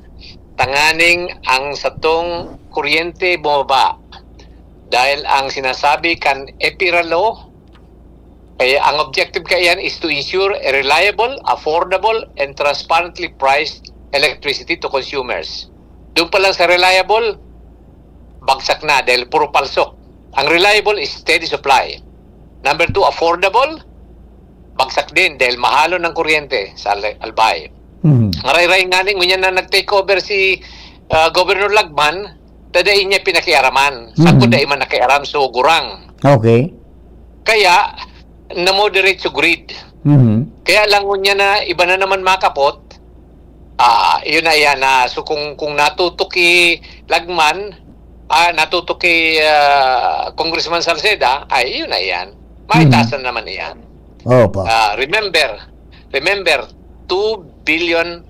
tanganing ang satong kuryente bumaba. Dahil ang sinasabi kan EPIRA law, kaya ang objective kayan is to ensure a reliable, affordable, and transparently priced electricity to consumers. Doon pa lang sa reliable, bagsak na dahil puro palsok. Ang reliable is steady supply. Number 2, affordable, bagsak din dahil mahalo ng kuryente sa Albay. Maray-ray nga ning ngunyan na nag-take over si Governor Lagman, tadain niya pinakiaraman. Saan ko dahil man nakiaram so gurang. Okay. Kaya, na-moderate sa grid. Kaya lang ngunyan na iba na naman makapot, yun na yan. So kung natutuki Lagman, natuto kay Congressman Salceda, ay yun na yan. Maitasan naman yan. Remember, 2 billion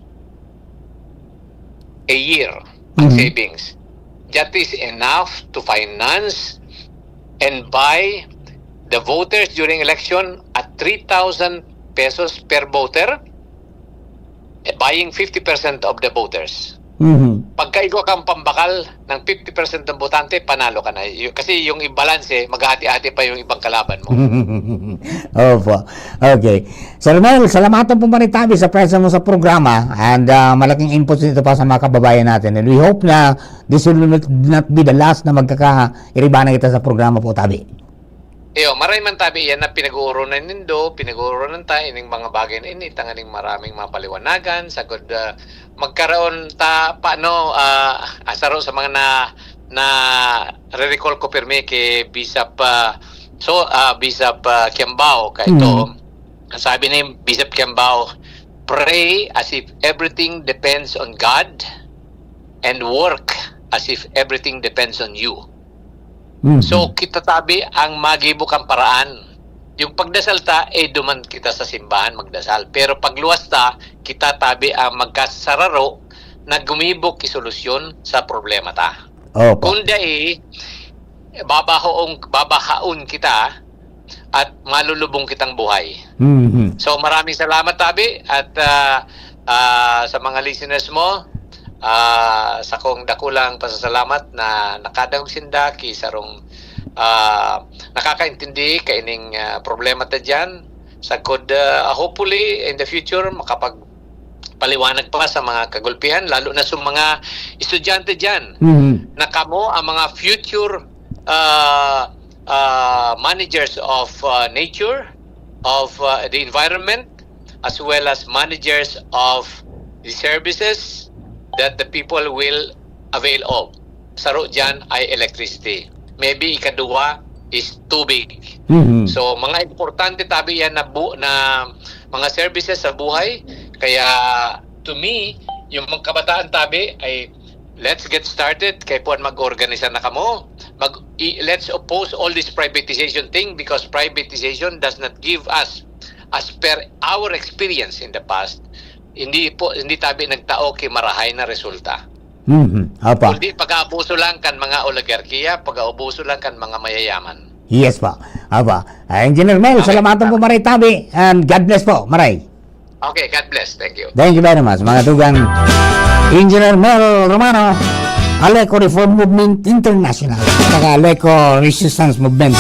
a year ang savings. That is enough to finance and buy the voters during election at 3,000 pesos per voter, buying 50% of the voters. pagka ikaw kang pambakal ng 50% ng botante, panalo ka na. Kasi yung imbalance, maghati-hati pa yung ibang kalaban mo. Opo. Okay. Sir Mel, salamatan po Maritabi sa presence mo sa programa and malaking input dito pa sa mga kababayan natin. And we hope na this will not be the last na magkaka-iribanan kita sa programa po, Tabi. Maray man tabi yan na pinag-uurunan nindo, pinag-uurunan tayo ining mga bagay na ini, tanganing maraming mga paliwanagan, sagod magkaroon ta paano asaro sa mga na re-recall ko pirmi kay Bishop Bishop Kiambao kay ito. Sabi ni Bishop Kiambao, pray as if everything depends on God and work as if everything depends on you. So kita tabi ang magibok ang paraan. Yung pagdasal ta, duman kita sa simbahan magdasal. Pero pagluwas ta, kita tabi ang magkasararo na gumibok isolusyon sa problema ta. Kundi babahaon kita at malulubong kitang buhay. So maraming salamat tabi at sa mga listeners mo, sa kong dakulang pasasalamat na nakadagog sinda kisarong nakakaintindi kaining problema ta dyan. Sagod hopefully in the future makapagpaliwanag pa sa mga kagulpihan, lalo na sa mga estudyante dyan na kamo ang mga future managers of nature, of the environment, as well as managers of the services that the people will avail of. Saro dyan ay electricity. Maybe ikadua is tubig. So mga importante tabi yan na mga services sa buhay. Kaya to me, yung mga kabataan tabi ay let's get started kay puan mag-organisa na kamo. Let's oppose all this privatization thing because privatization does not give us, as per our experience in the past, hindi tabi nagtao kay marahay na resulta. Hindi pag-aabuso lang kan mga oligarkiya, pag-aabuso lang kan mga mayayaman. Yes po. Engineer Mel, salamatan po Maray Tabi and God bless po, Maray. Okay, God bless. Thank you. Thank you very much. Mga tugang Engineer Mel Romano, Aleco Reform Movement International, saka Aleco Resistance Movement.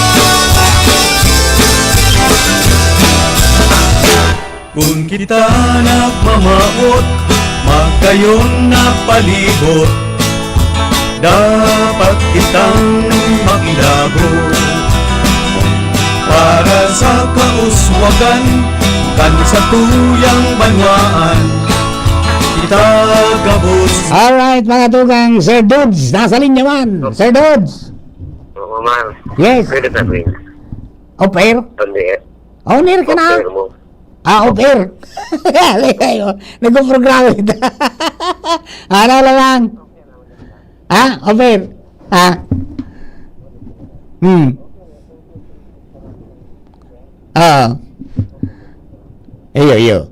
Kung kita nagmamaot, magkayon na palibot, dapat kitang makilabo. Para sa kauswagan, kan sa tuyang banwaan, kita gabos. Alright mga tugang, Sir Dodds, nasa linya man. Sir Dodds. Oo man. Yes. Pwede sabihin. Off-air? On-air ka na? Off-air. Nag-programa kita. Ano lang? Off-air? Iyo.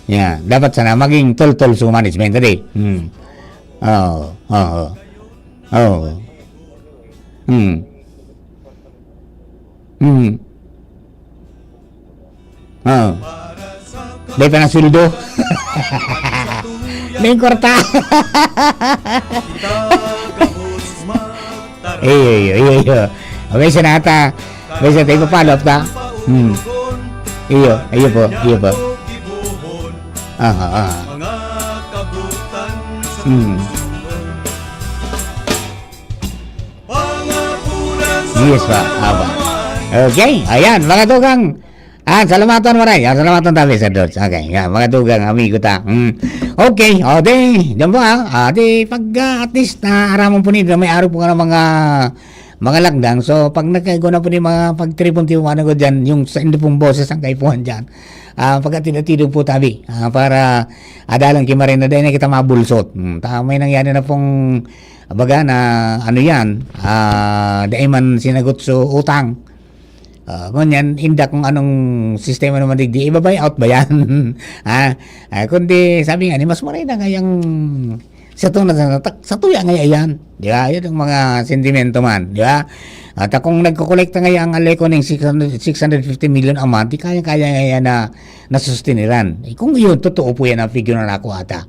Yeah, dapat sana maging tol-tol sa management tadi. May panasuldo. May korta. Iyo. Okay, sanata. May sa tayo papalop ta. Iyo po. Yes pa. Okay, ayan, mga tugang. Salamatan Maray. Salamatan tabi sa Dodds. Okay, mga tugang, amigo ta. Okay, diyan po di pag at least aramon po nito, may araw po ka ng mga lagdang. So, pag nagkaigo na po ni mga pagtripon-tiwan ko dyan, yung sa hindi pong boses ang kaipuhan dyan, pagkatinatidog po tabi, para adalang kimarin na dahil na kita mabulsot. May nangyari na pong baga na ano yan, dahil man sinagot sa utang. Ganyan, inda kung anong sistema naman digdi, iba-buy out ba yan? Kundi, sabi nga, mas maray na ngayang sa tuya ngayon, di ba? Yun ang mga sentimento man, di ba? At kung nagkukolekta ngayon ang aleko ng 650 million a month, kaya-kaya ngayon na nasustiniran. Kung yun, totoo po yan ang figure na ako ata.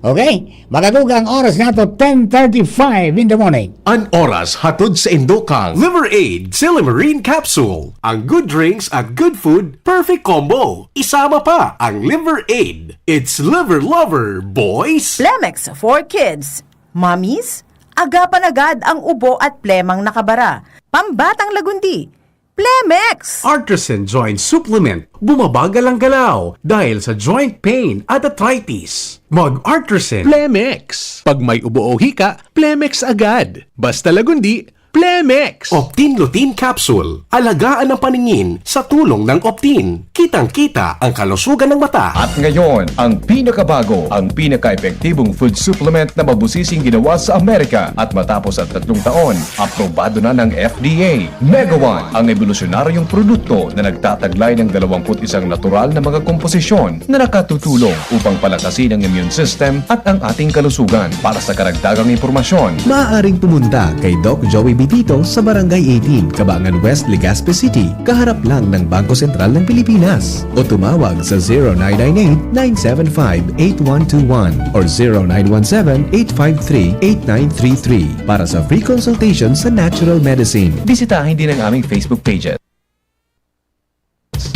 Okay? Magadugang oras na to, 10:35 in the morning. An oras hatod sa Indokang Liver Aid Silimarine Capsule. Ang good drinks at good food, perfect combo. Isama pa ang Liver Aid. It's liver lover, boys! Plemex for kids. Mommies, agapan agad ang ubo at plemang nakabara. Pambatang lagundi. Plemex! Artisan Joint Supplement. Bumabagal ang galaw dahil sa joint pain at arthritis. Mag-Artisan Plemex. Pag may ubo o hika, Plemex agad. Basta lagundi, Plemex. Optin Lutein Capsule. Alagaan ang paningin sa tulong ng Optin. Kitang-kita ang kalusugan ng mata. At ngayon, ang pinakabago, ang pinaka-epektibong food supplement na mabusising ginawa sa Amerika at matapos at 3 taon, aprobado na ng FDA. Mega One, ang evolusyonaryong produkto na nagtataglay ng 21 natural na mga komposisyon na nakatutulong upang palakasin ang immune system at ang ating kalusugan. Para sa karagdagang impormasyon, Maaaring pumunta kay Doc Joey Bitito sa Barangay 18, Cabangan West, Legazpi City, kaharap lang ng Bangko Sentral ng Pilipinas. O tumawag sa 0998-975-8121 or 0917-853-8933 para sa free consultation sa natural medicine. bisitahin din ang aming Facebook pages.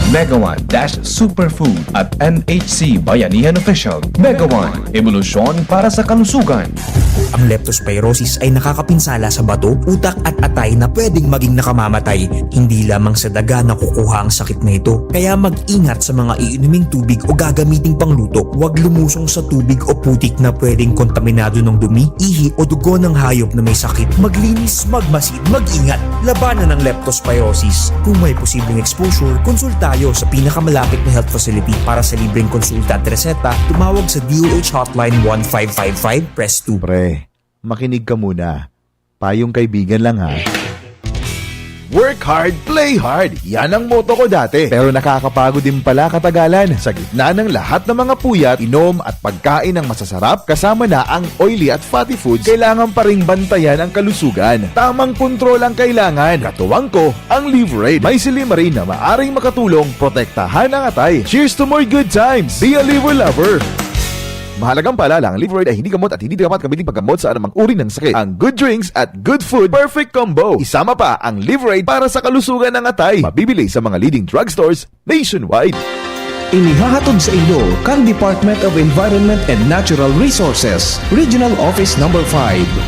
Mega One Superfood at NHC Bayanihan Official. Mega One, evolusyon para sa kalusugan. Ang leptospirosis ay nakakapinsala sa bato, utak at atay na pwedeng maging nakamamatay. Hindi lamang sa daga nakukuha ang sakit na ito. Kaya mag-ingat sa mga iinuming tubig o gagamiting pangluto. Huwag lumusong sa tubig o putik na pwedeng kontaminado ng dumi, ihi o dugo ng hayop na may sakit. Maglinis, magmasid, mag-ingat. Labanan ng leptospirosis. Kung may posibleng exposure, konsulta tayo sa pinakamalapit na health facility. Para sa libreng konsulta at reseta, tumawag sa DOH Hotline 1555, press 2. Pre, makinig ka muna. Payong kaibigan lang ha. Work hard, play hard. Yan ang motto ko dati. Pero nakakapagod din pala katagalan. Sa gitna ng lahat ng mga puyat, inom at pagkain ng masasarap, kasama na ang oily at fatty foods, kailangan pa ring bantayan ang kalusugan. Tamang kontrol ang kailangan. Katuwang ko, ang Liver Aid. May Silimarine na maaring makatulong, protektahan ang atay. Cheers to more good times. Be a liver lover. Mahalagang paalala, ang Liver Aid ay hindi gamot at hindi dapat gamitin paggamot sa anumang uri ng sakit. Ang good drinks at good food, perfect combo. Isama pa ang Liver Aid para sa kalusugan ng atay. Mabibili sa mga leading drugstores nationwide. Inihahatod sa inyo kang Department of Environment and Natural Resources, Regional Office No. 5,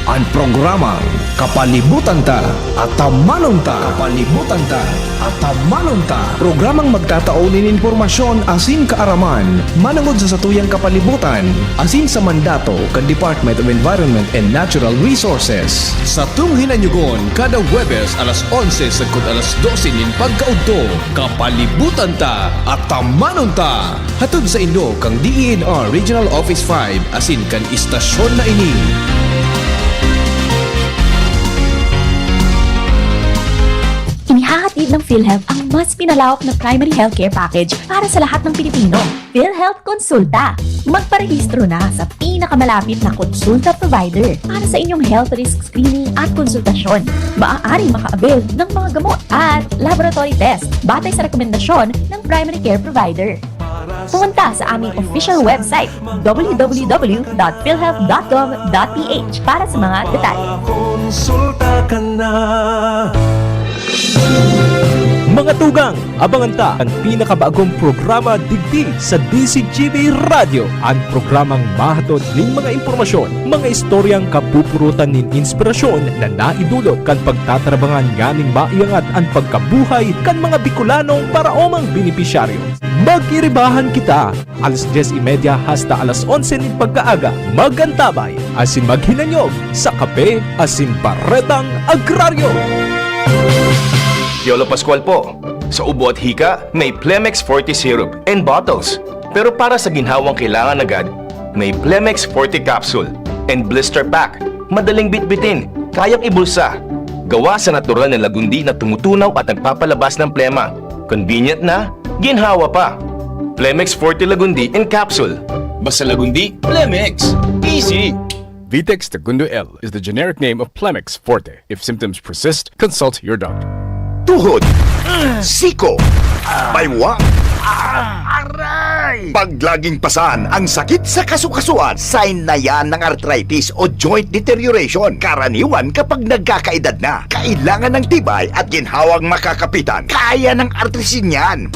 ang programang Kapalibutan Ta at Tamanon Ta. Kapalibutan Ta at Tamanon Ta. Programang magtataunin informasyon asin kaaraman, manangod sa satuyang kapalibutan, asin sa mandato kan Department of Environment and Natural Resources. Sa tunghinanyugon, kada Huwebes alas 11 sagkod alas 12 nin pagkaudto, Kapalibutan Ta at Tamanon Ta. Hatod sa inyo kang DENR Regional Office 5 asin kan istasyon na ini. Inihahatid ng PhilHealth ang mas pinalawak na primary healthcare package para sa lahat ng Pilipino. PhilHealth Konsulta. Magparehistro na sa pinakamalapit na konsulta provider para sa inyong health risk screening at konsultasyon. Maaaring maka-avail ng mga gamot at laboratory test batay sa rekomendasyon ng primary care provider. Pumunta sa aming official website www.philhealth.gov.ph para sa mga detalye. Konsulta ka na. Mga tugang, abangan ta ang pinakabagong programa digdi sa DCGB Radio. Ang programang mahatod ning mga impormasyon, mga istoryang kapupurutan nin inspirasyon na naidulot kan pagtatrabangan ganing maiangat ang pagkabuhay kan mga Bicolanong paraomang benepisyaryo. Mag-iribahan kita alas 10:30 hasta alas 11 nin pagkaaga. Magantabay asin maghinanyog sa kape asin baretang agraryo. Yolo Pascual po. Sa ubo at hika, may Plemex Forte Syrup and bottles. Pero para sa ginhawang kailangan agad, may Plemex Forte Capsule and Blister Pack. Madaling bitbitin, kayang ibulsa. Gawa sa natural na lagundi na tumutunaw at nagpapalabas ng plema. Convenient na, ginhawa pa. Plemex Forte Lagundi in capsule. Basta lagundi, Plemex. Easy! Vitex Segundo L is the generic name of Plemex Forte. If symptoms persist, consult your doctor. Tuhod, siko, baywa, aray! Pag laging pasan ang sakit sa kasukasuan, sign na yan ng arthritis o joint deterioration. Karaniwan kapag nagkakaedad na, kailangan ng tibay at ginhawang makakapitan. Kaya ng artrisin yan.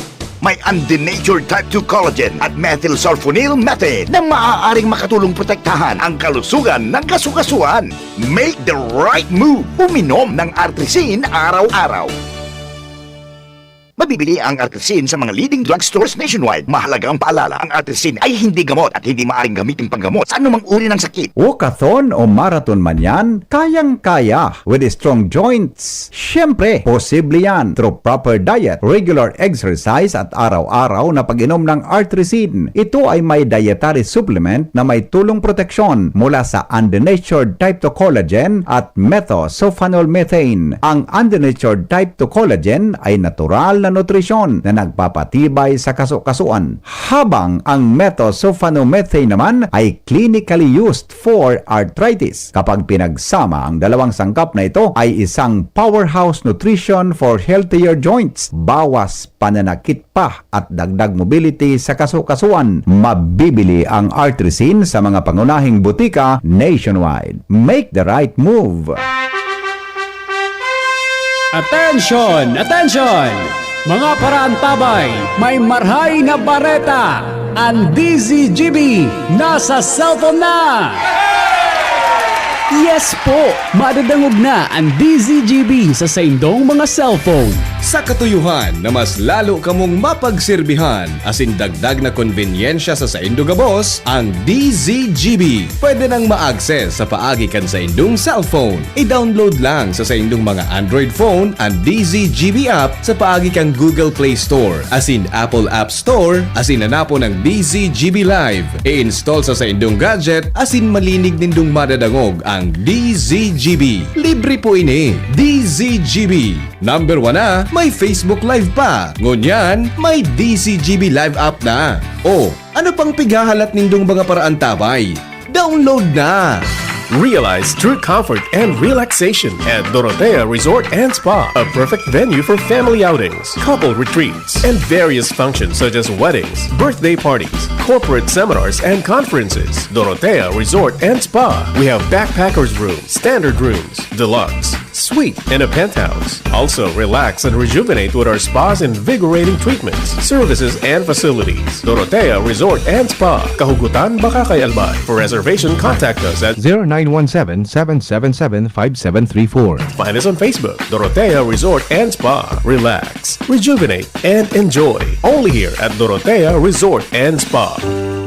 May undenatured type 2 collagen at methylsulfonyl methane na maaaring makatulong protektahan ang kalusugan ng kasukasuan. Make the right move. Uminom ng artrisin araw-araw. Mabibili ang artrisin sa mga leading drugstores nationwide. Mahalaga ang paalala, ang artrisin ay hindi gamot at hindi maaaring gamitin panggamot sa anumang uri ng sakit. Walkathon o marathon man yan, kayang-kaya with strong joints. Siyempre, posible yan through proper diet, regular exercise at araw-araw na pag-inom ng artrisin. Ito ay may dietary supplement na may tulong proteksyon mula sa undenatured type 2 collagen at methylsulfonyl methane. Ang undenatured type 2 collagen ay natural na nutrisyon na nagpapatibay sa kasukasuan, habang ang methylsulfonyl methane naman ay clinically used for arthritis. Kapag pinagsama ang dalawang sangkap na ito ay isang powerhouse nutrition for healthier joints. Bawas pananakit pa at dagdag mobility sa kasukasuan. Mabibili ang artrisin sa mga pangunahing butika nationwide. Make the right move. Attention! Attention! Mga parantabay, may marhay na bareta! Ang DZGB nasa cellphone na! Yes po! Madadangog na ang DZGB sa saindong mga cellphone. Sa katuyuhan na mas lalo kamong mapagserbihan, asin dagdag na konbenyensya sa saindong gabos, ang DZGB. Pwede nang ma-access sa paagi kan sa indong cellphone. I-download lang sa saindong mga Android phone ang DZGB app sa paagi kang Google Play Store, asin Apple App Store, asin hanapo ng DZGB Live. I-install sa saindong gadget, asin malinig nindong madadangog ang DZGB. Libre po ini. DZGB. Number 1 na, may Facebook Live pa. Ngunyan, may DZGB Live app na. O, ano pang pighahalat nindong mga paraan tabay? Download na! Realize true comfort and relaxation at Dorotea Resort and Spa, a perfect venue for family outings, couple retreats, and various functions such as weddings, birthday parties, corporate seminars, and conferences. Dorotea Resort and Spa. We have backpackers rooms, standard rooms, deluxe, suite, and a penthouse. Also, relax and rejuvenate with our spas and invigorating treatments, services, and facilities. Dorotea Resort and Spa, Kahugutan, Bakakay, Albay. For reservation, contact us at 0917-777-5734. Find us on Facebook, Dorotea Resort and Spa. Relax, rejuvenate, and enjoy. Only here at Dorotea Resort and Spa.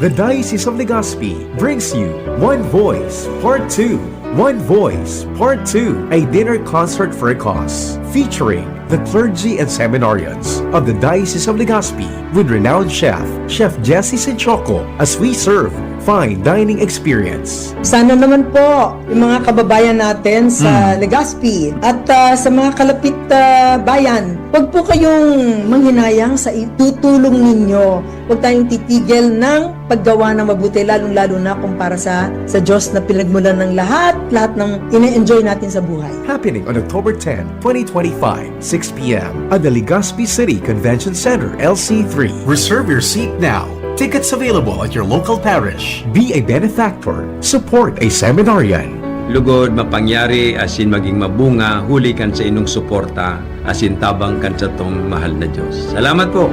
The Diocese of Legazpi brings you One Voice Part 2. One Voice Part 2, a dinner concert for a cause, featuring the clergy and seminarians of the Diocese of Legazpi with renowned chef, Chef Jesse Senchoco, as we serve fine dining experience. Sana naman po yung mga kababayan natin sa Legazpi at sa mga kalapit bayan, huwag po kayong manghinayang sa itutulong ninyo. Huwag tayong titigil ng paggawa ng mabuti, lalong-lalo na kumpara sa Diyos na pinagmulan ng lahat ng ine-enjoy natin sa buhay. Happening on October 10, 2025, 6 p.m. at the Legazpi City Convention Center, LC3. Reserve your seat now. Tickets available at your local parish. Be a benefactor. Support a seminarian. Lugod mapangyari asin maging mabunga huli kan sa inong suporta asin tabang kan sa tong mahal na Diyos. Salamat po.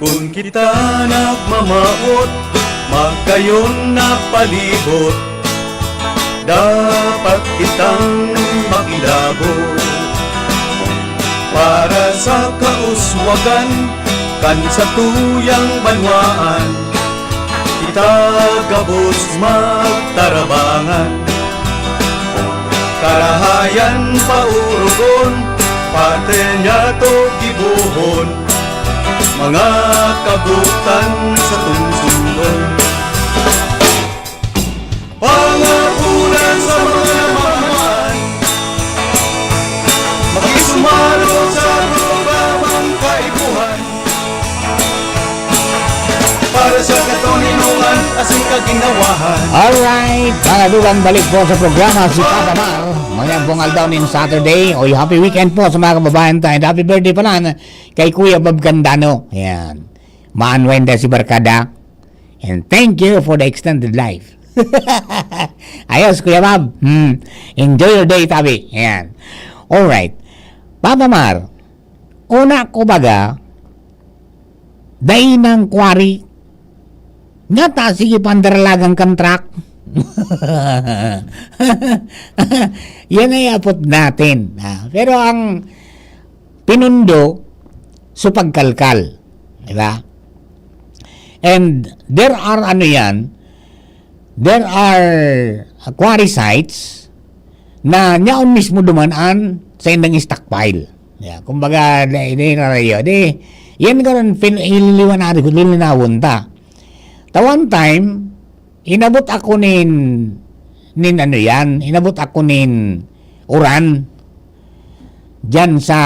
Kung kita nagmamaot, magkayon na palibot, dapat kitang makilabo. Para sa kauswagan, kan sa tuyang banwaan, tagabos magtarabangan. Karahayan paurugon, patenya to gibuhon, mga kabutan sa tungsundon. Pangapunan sa mga mamahan, makisumalo sa programang kaibuhan. Para sa katoninungan, asing kaginawahan. Alright, mga dugang balik po sa programa si Papa Mar. Ngayon pong aldawnin Saturday. O happy weekend po sa mga kababayan tayo. And happy birthday pala kay Kuya Bob Candano. Ayan. Maanwenda si Barkada. And thank you for the extended life. Ayos, Kuya Bob. Enjoy your day, tabi. Ayan. Alright. Papa Mar, una ko baga, dahi ng kwari, nga ta, sige pandaralagang kontrak. Yan ay apot natin. Pero ang pinundo, supagkalkal. Diba? And there are there are quarry sites na nyaon mismo dumanan sa indang stockpile. Kumbaga, yan karon lilinawon ta. One time, inabot ako inabot ako uran dyan sa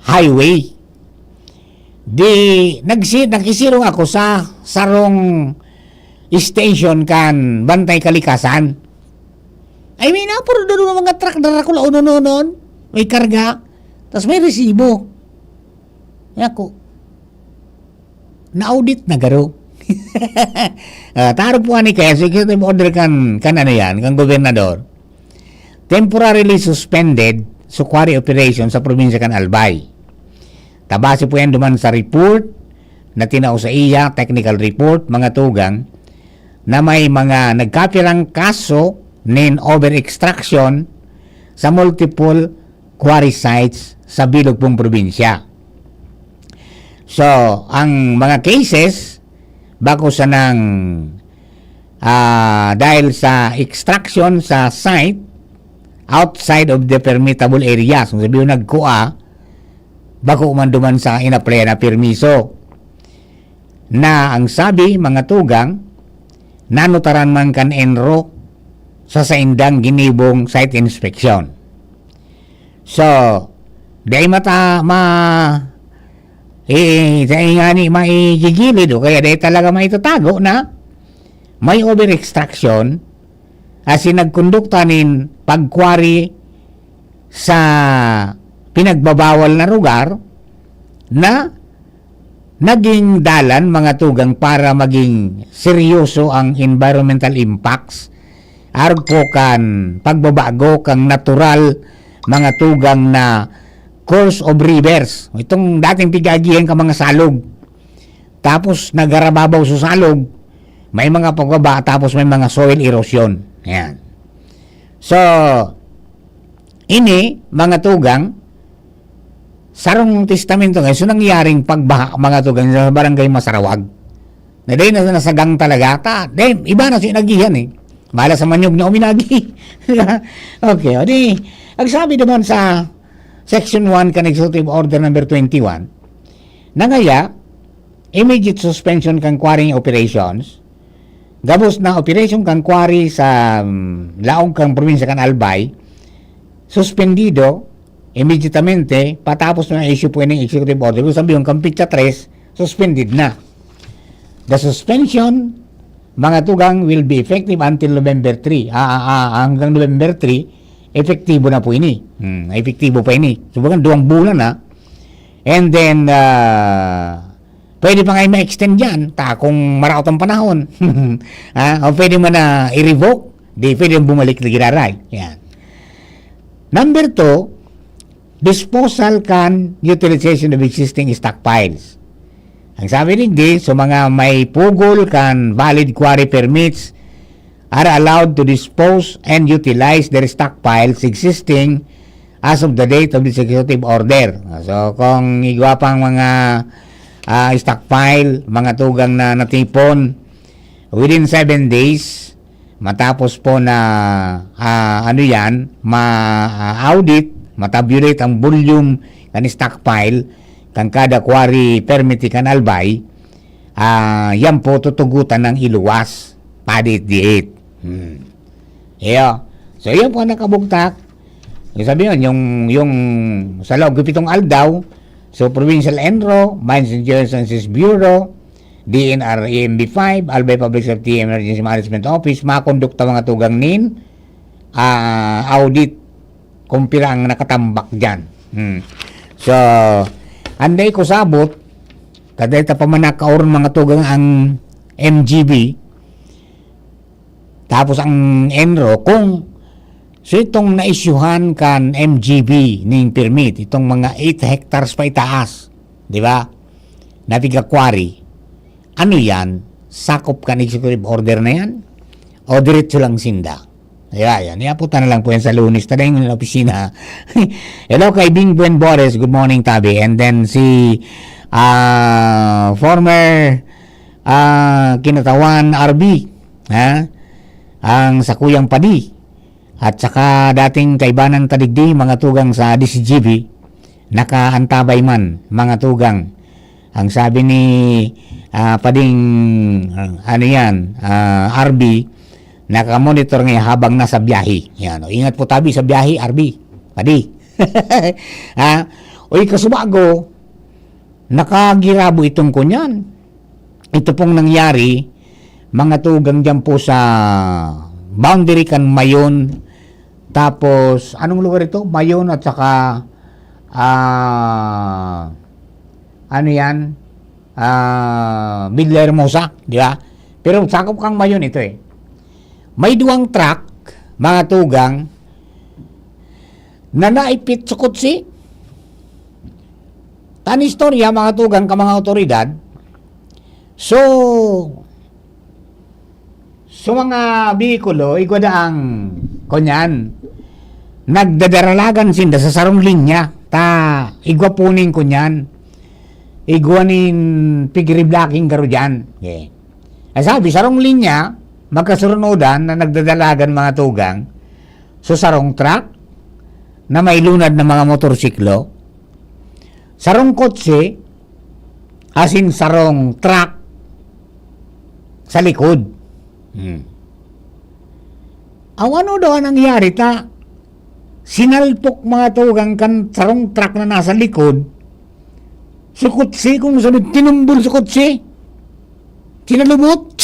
highway. Nakisirong ako sa sarong station kan Bantay Kalikasan. Ay, may napuro doon mga truck na ako launon. May karga. Tapos may resibo. Ako, na-audit na garo. Taro po ani kaya executive order kan gobernador. Temporarily suspended sa quarry operation sa probinsya kan Albay. Tabase po yan duman sa report na tinao sa iya, technical report, mga tugang, na may mga nagkapirang kaso nin over-extraction sa multiple quarry sites sa bilog pong probinsya. So, ang mga cases, bako sa dahil sa extraction sa site outside of the permittable area. So, sabihin nagkuha, bako umanduman sa inaplaya na permiso. Na ang sabi, mga tugang, nanutaran man kan enro sa saindang ginibong site inspection. So, dahil maigigilid o kaya dahil talaga maitatago na may over-extraction as nagkondukta nin pagkwari sa pinagbabawal na lugar na naging dalan, mga tugang, para maging seryoso ang environmental impacts arog po kan pagbabago kang natural, mga tugang, na course of rivers. Itong dating pigagihan ka mga salog. Tapos nagarababaw sa salog, may mga pagbaba, tapos may mga soil erosion. Ayan. So, ini, mga tugang, sarong testamento ngayon, so nangyaring pagbaha, mga tugang, sa barangay Masarawag. Na dahil na nasagang talaga, iba na siya nagihan Mahala sa manyog na uminagi. Okay, o di, ang sabi naman sa Section 1 kan Executive Order number 21, nangaya, immediate suspension kang quarrying operations, gabos na operation kang quarry sa laong kang probinsya kan Albay, suspendido, immediatamente, patapos na issue po ng Executive Order, kung sabi yung Kampitsa 3, suspended na. The suspension, mga tugang, will be effective until November 3. Hanggang November 3, epektibo na po ini. Epektibo pa ini. So, bagang 2 bulan na. And then, pwede pa ngayon ma-extend yan, kung maraot ang panahon. O pwede mo na i-revoke, di pwede bumalik na giraray. Yan. Number 2, disposal can utilization of existing stockpiles. Ang sabi rin di, so mga may pugol kan valid quarry permits are allowed to dispose and utilize their stockpiles existing as of the date of this executive order. So kung igwa pang mga stockpile, mga tugang na natipon within 7 days matapos po na ma-audit, matabulate ang volume kan stockpile kan kada quarry permit kan albay, yan po tutugutan ng iluwas padit-diit. So yan po nakabugtak. Sabi yun, yung sa loob ng 7 aldaw, so Provincial Enro, Mines and Geosciences Bureau, DNR EMB 5, Albay Public Safety Emergency Management Office, makondukta mga tugang nin, audit, kumpira ang nakatambak dyan. So, anday ko sabot, kaday ta pa man nakauron mga tugang ang MGB, tapos ang Enro, kung so itong naisyuhan kan MGB ning permit, itong mga 8 hectares pa itaas, di ba? Napiga quarry. Ano yan? Sakop kan executive order na yan? O diretso lang sinda? Yan. Iaputan na lang po yan sa Lunes. Tadayang ng opisina. Hello kay Bing Buen Boris. Good morning, Tabi. And then si former Kinatawan RB. Ang Sakuyang Padi. At saka dating kaibanan tadigdi, mga tugang sa DCGB, nakaantabay man, mga tugang. Ang sabi ni Pading, RB, nakamonitor ngayon habang nasa biyahe. Yan, ingat po Tabi sa biyahe, RB, Padi. Uy, kasubago, nakagirabo itong kunyan. Ito pong nangyari, mga tugang dyan po sa boundary kan Mayon. Tapos, anong lugar ito? Mayon at saka, Villahermosa, di ba? Pero sakop kang Mayon ito eh. May 2 truck, mga tugang, na naipit sa kutsi. Tani istorya, mga tugang, ka mga otoridad. So mga bihikulo, igwada ang kunyan, nagdadaralagan sinda sa sarong linya, igwa puning kunyan, igwa nin pigriblacking garo dyan. Okay. Sabi, sarong linya, magkasurunodan na nagdadalagan mga tugang, so sarong truck, na may lunad na mga motorsiklo, sarong kotse, asin sarong truck, sa likod. Ano daw ang nangyari sinalpok mga tugang kan sarong truck na nasa likod sa kutsi, kung sabi tinumbol sa kutsi, tinalumot,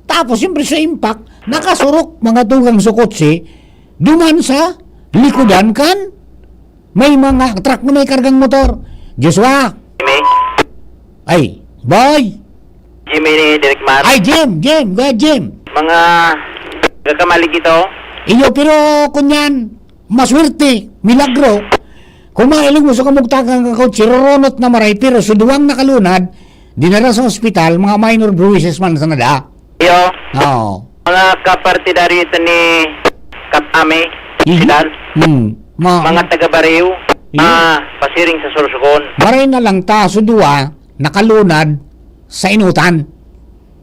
tapos siyempre sa impact nakasurok mga tugang sa kutsi duman sa likodan kan may mga truck na may kargang motor. Joshua, ay boy, Jimmy ni Direk Mar. Ay, Jim. Go ahead, Jim. Mga kakamalig ito. Iyo, pero kunyan, maswerte, milagro. Kung mailog mo sa kamugtakan ng kotse, roronot na maray, pero suduwang nakalunad, dinara sa ospital, mga minor bruises man sa nada. Iyo. Oo. Mga kapartidaryo ito ni Kapame, Sidal. Mga taga-Bariw, pasiring sa Sorsogon. Maray na lang suduwa, nakalunad, sa inutan.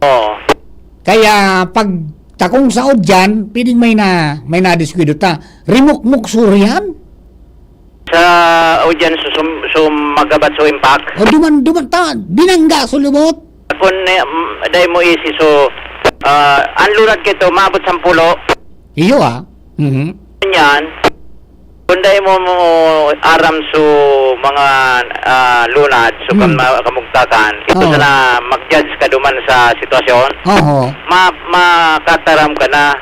Oo. Kaya pag takong saod dyan, piling may nadiskwidot rimukmuk suryan. Sa audience magabat sa impact. O duman binangga sulubot. Kung dahil mo isi anlunad kito, maabot 10. Iyo Yan. Kung dahil mo aram mga lunad, kamugtakan, ito na mag-judge ka duman sa sitwasyon, makataram ka na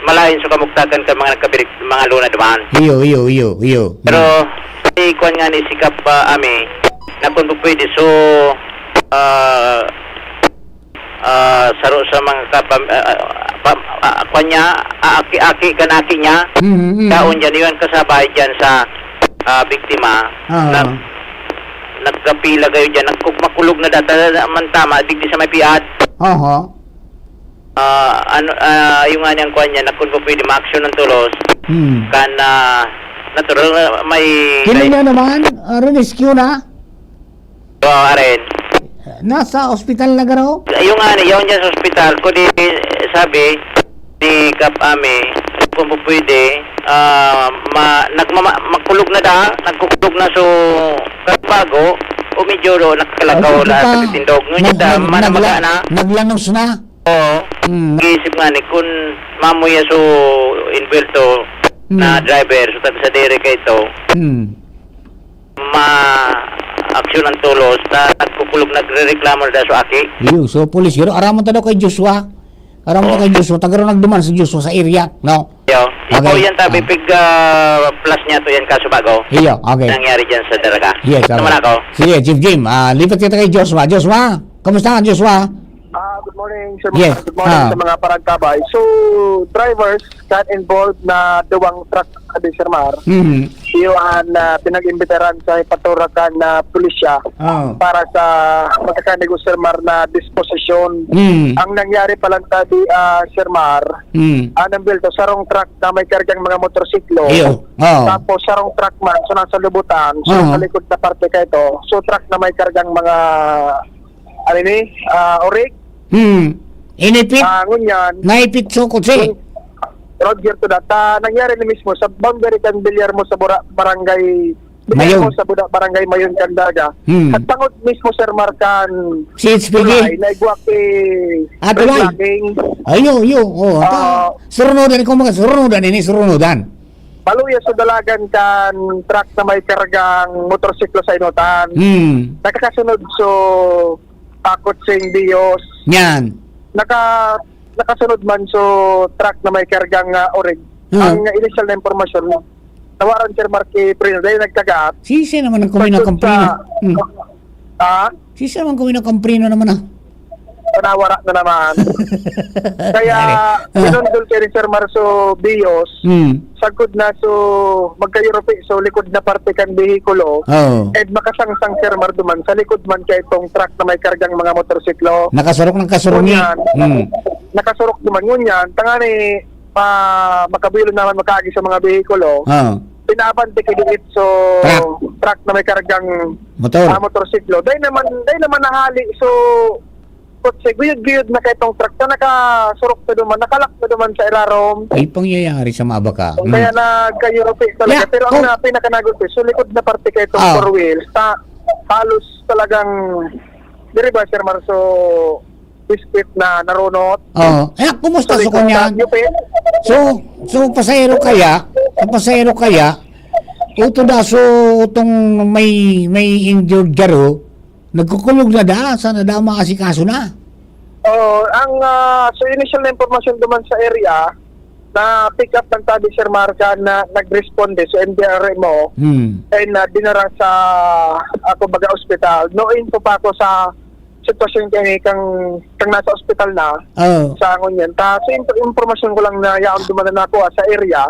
malayin kamugtakan ka mga nagkabirik, mga lunad duman. Iyo. Pero, ikuan nga ni sikap ami, na kung pwede, saro sa mga kanya, aki kanaki niya, taon dyan yun kasabay dyan sa biktima, nagkapila kayo dyan, nagmakulog na data, man tama, digdi sa may piad. Yung nga niyang kanya, na kung pwede ma-action ng tulos, natural, may... Kini na naman, rescue na? Aren. nasa ospital na garo? Yung nga, yun dyan sa ospital, kundi sabi, ni Kap Ame, kung po pwede, magkulog na nagkukulog na so bago, o medyo nagkalagaw na sa tindog. Ngunit manamaga na. Naglanos na? Oo. Nag-iisip nga ni, kung mamuya so inverto na driver, so tabi sa dere ka ito, aksyon ng tulos na nagkukulog, nagre-reklamo na sa aki. So police, yun, araman ta daw kay Joshua. Araman ta kay Joshua, tagaroon nagduman sa Joshua sa area, no? Yo, ikaw yan tabi, pig plus niya to yan kaso bago. Iyo, okay. Nangyari dyan sa Daraga. Yes, okay. Naman ako. Sige, Chief Jim, lipat kita kay Joshua. Joshua, kamusta ka, Joshua? Good morning, Sir Yes. Good morning sa mga paragkabay. So, drivers got involved na duwang truck adi Sir Mar. Iyon pinag-imbitaran sa ipaturakan na pulisya para sa magkakanig Sir Mar na disposisyon. Ang nangyari palang tadi Sir Mar, anong bilto, sarong truck na may kargang mga motorsiklo. Tapos sarong truck man, so nasa lubutan, so sa likod na parte ka ito. So truck na may kargang mga orig. Inipit? Ngunyan. Naipit so kutsi. Roger to that. Nangyari na mismo sa boundary kan bilyar mo sa barangay Mayon. mo sa barangay Mayon Kandaga. At tangod mismo Sir Markan CHPG. naigwak Tulay. Ayo. Surunudan ko mga surunudan ini surunudan. Paluya sa dalagan kan truck na may kargang motorsiklo sa inutan. Nakakasunod so takot sing Dios. Yan. Nakasunod man so truck na may kargang orig. Ang initial na impormasyon, tawaran Sir Marky Prino dahil nagkagat. Sisi naman ang kumina kamprino. Sisi naman kumina kamprino naman Panawara na naman. Kaya pinundol kay Sir Marso Bios, sagod na so magka-Europe so likod na parte kan behikulo. And makasangsang Sir Mar duman sa likod man kay itong truck na may kargang mga motorsiklo. Nakasurok ng kasurungi. Nakasurok duman ngunyan. Tangani makabilo naman makaagi sa mga behikulo. Pinabante kay so truck na may kargang motorsiklo. Dahil naman nahali so kutsi, guyod-guyod na kay itong truck na nakasurok na duman, nakalak na duman sa ilarom. Ay, pangyayari sa mabaka. Kaya nagka-Europe talaga. Pero ang pinakanagot so likod na parte kay itong four wheels, halos talagang, diri ba Sir Marso, biscuit na narunot. Kumusta sa kanya? So, pasahero kaya, ito na, so, itong may injured garo, nagkukulog na sana maasikaso na. So initial na informasyon duman sa area na pick up ng tabi Sir Marca na nag-responde sa NDRMO and dinara sa baga ospital. No info pa ako sa sitwasyon kang nasa ospital na sa ngunyan. So informasyon ko lang na yaon duman na ako sa area.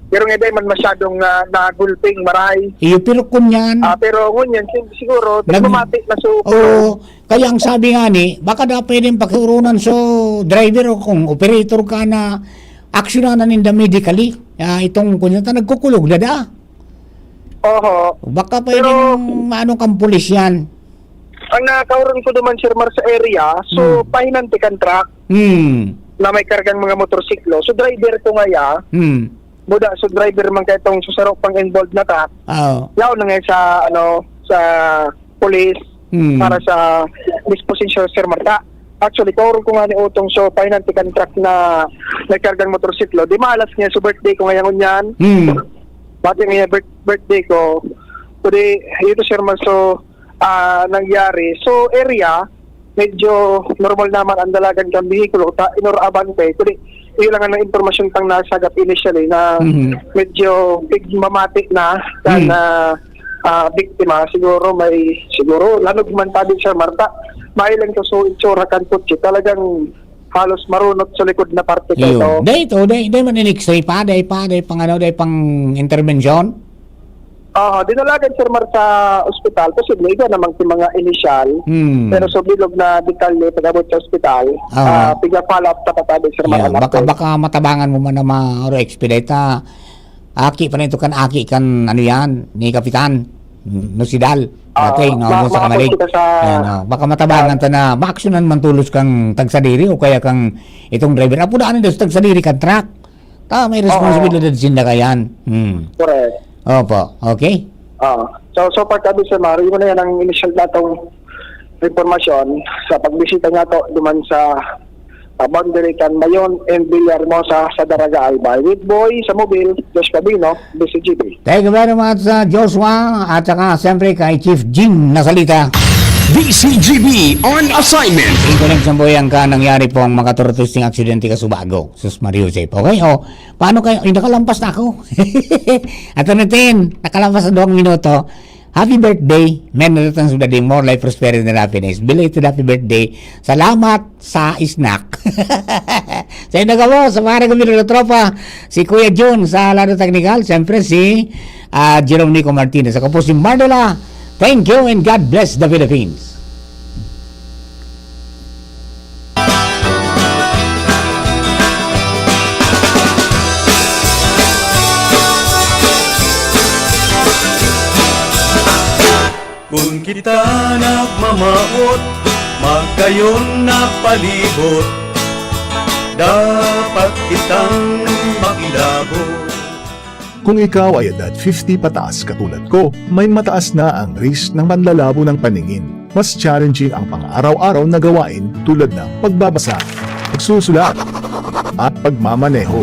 Pero nga man masyadong nagulping maray. Pero kunyan. Pero ngunyan siguro nagmamati na so. Kaya ang sabi nga ni, baka da pwedeng pakiurunan so driver o kung operator ka na aksyonanan ninda medically. Itong kunyan nagkukulog na da. Baka pwedeng anong kang pulis yan. Ang nakauran ko naman Sir Mar sa area, so pahinantikan truck na may kargang mga motorsiklo. So driver ko nga buda so driver man kay itong susarok pang involved na ta. Yaw na nga sa police para sa disposition Sir Marta. Actually, kauron ko nga ni Utong so pinantikan truck na nagkargang motorsiklo. Di malas niya sa birthday ko ngayon yan. Bati nga birthday ko. Kundi ito Sir Mar so nangyari. So area medyo normal naman ang dalagan kang bihikulo inorabante. Kundi yun lang ang informasyon pang nasagap initially na medyo mamati na biktima. Siguro lanog man tabi Sir Marta. Mailang ko so itsura kan kutsi. Talagang halos marunot sa likod na parte ko ito. Day man in-x-ray pa, day pang intervention. Dinalagan Sir Mar sa ospital kasi iba namang mga initial pero so bilog na detalye pag-abot sa ospital follow up tapatabi Sir Mar. Baka matabangan mo man na expedite aki pa na ito kan ano yan ni Kapitan no sidal. Dati, no, sa kanalig. Baka matabangan ta na maaksyonan man tulos kang tagsadiri o kaya kang itong driver. Apo daan sa tagsadiri kang truck. May responsibilidad sinda kayan. Correct. Opo, okay? So pagkabi sa Mari, mo na yan ang initial datong informasyon sa pagbisita nga to duman sa boundary kan Mayon and Villahermosa sa Daraga Albay. With Boy sa mobile, Josh Cabino, DCGB. Thank you very much, Joshua, at saka siyempre kay Chief Jim Nasalita. DCGB on assignment. In connection po yan ka nangyari pong makaturtusting aksidente ka Subago. Sus Mario Joseph. Okay, paano kayo? Nakalampas na ako. At natin, nakalampas na 2 minuto. Happy birthday, men natutang sudah din, more life, prosperity, and happiness. Belated happy birthday. Salamat sa snack. Sa inagawa, sa mga kami ng tropa, si Kuya Jun sa Lado Technical, siyempre si Jerome Nico Martinez. Ako po si Mardola. Thank you and God bless the Philippines. Kung kita nagmamaot, magkayon na palibot, dapat kitang makilabot. Kung ikaw ay edad 50 pataas katulad ko, may mataas na ang risk ng panlalabo ng paningin. Mas challenging ang pang-araw-araw na gawain tulad ng pagbabasa, pagsusulat, at pagmamaneho.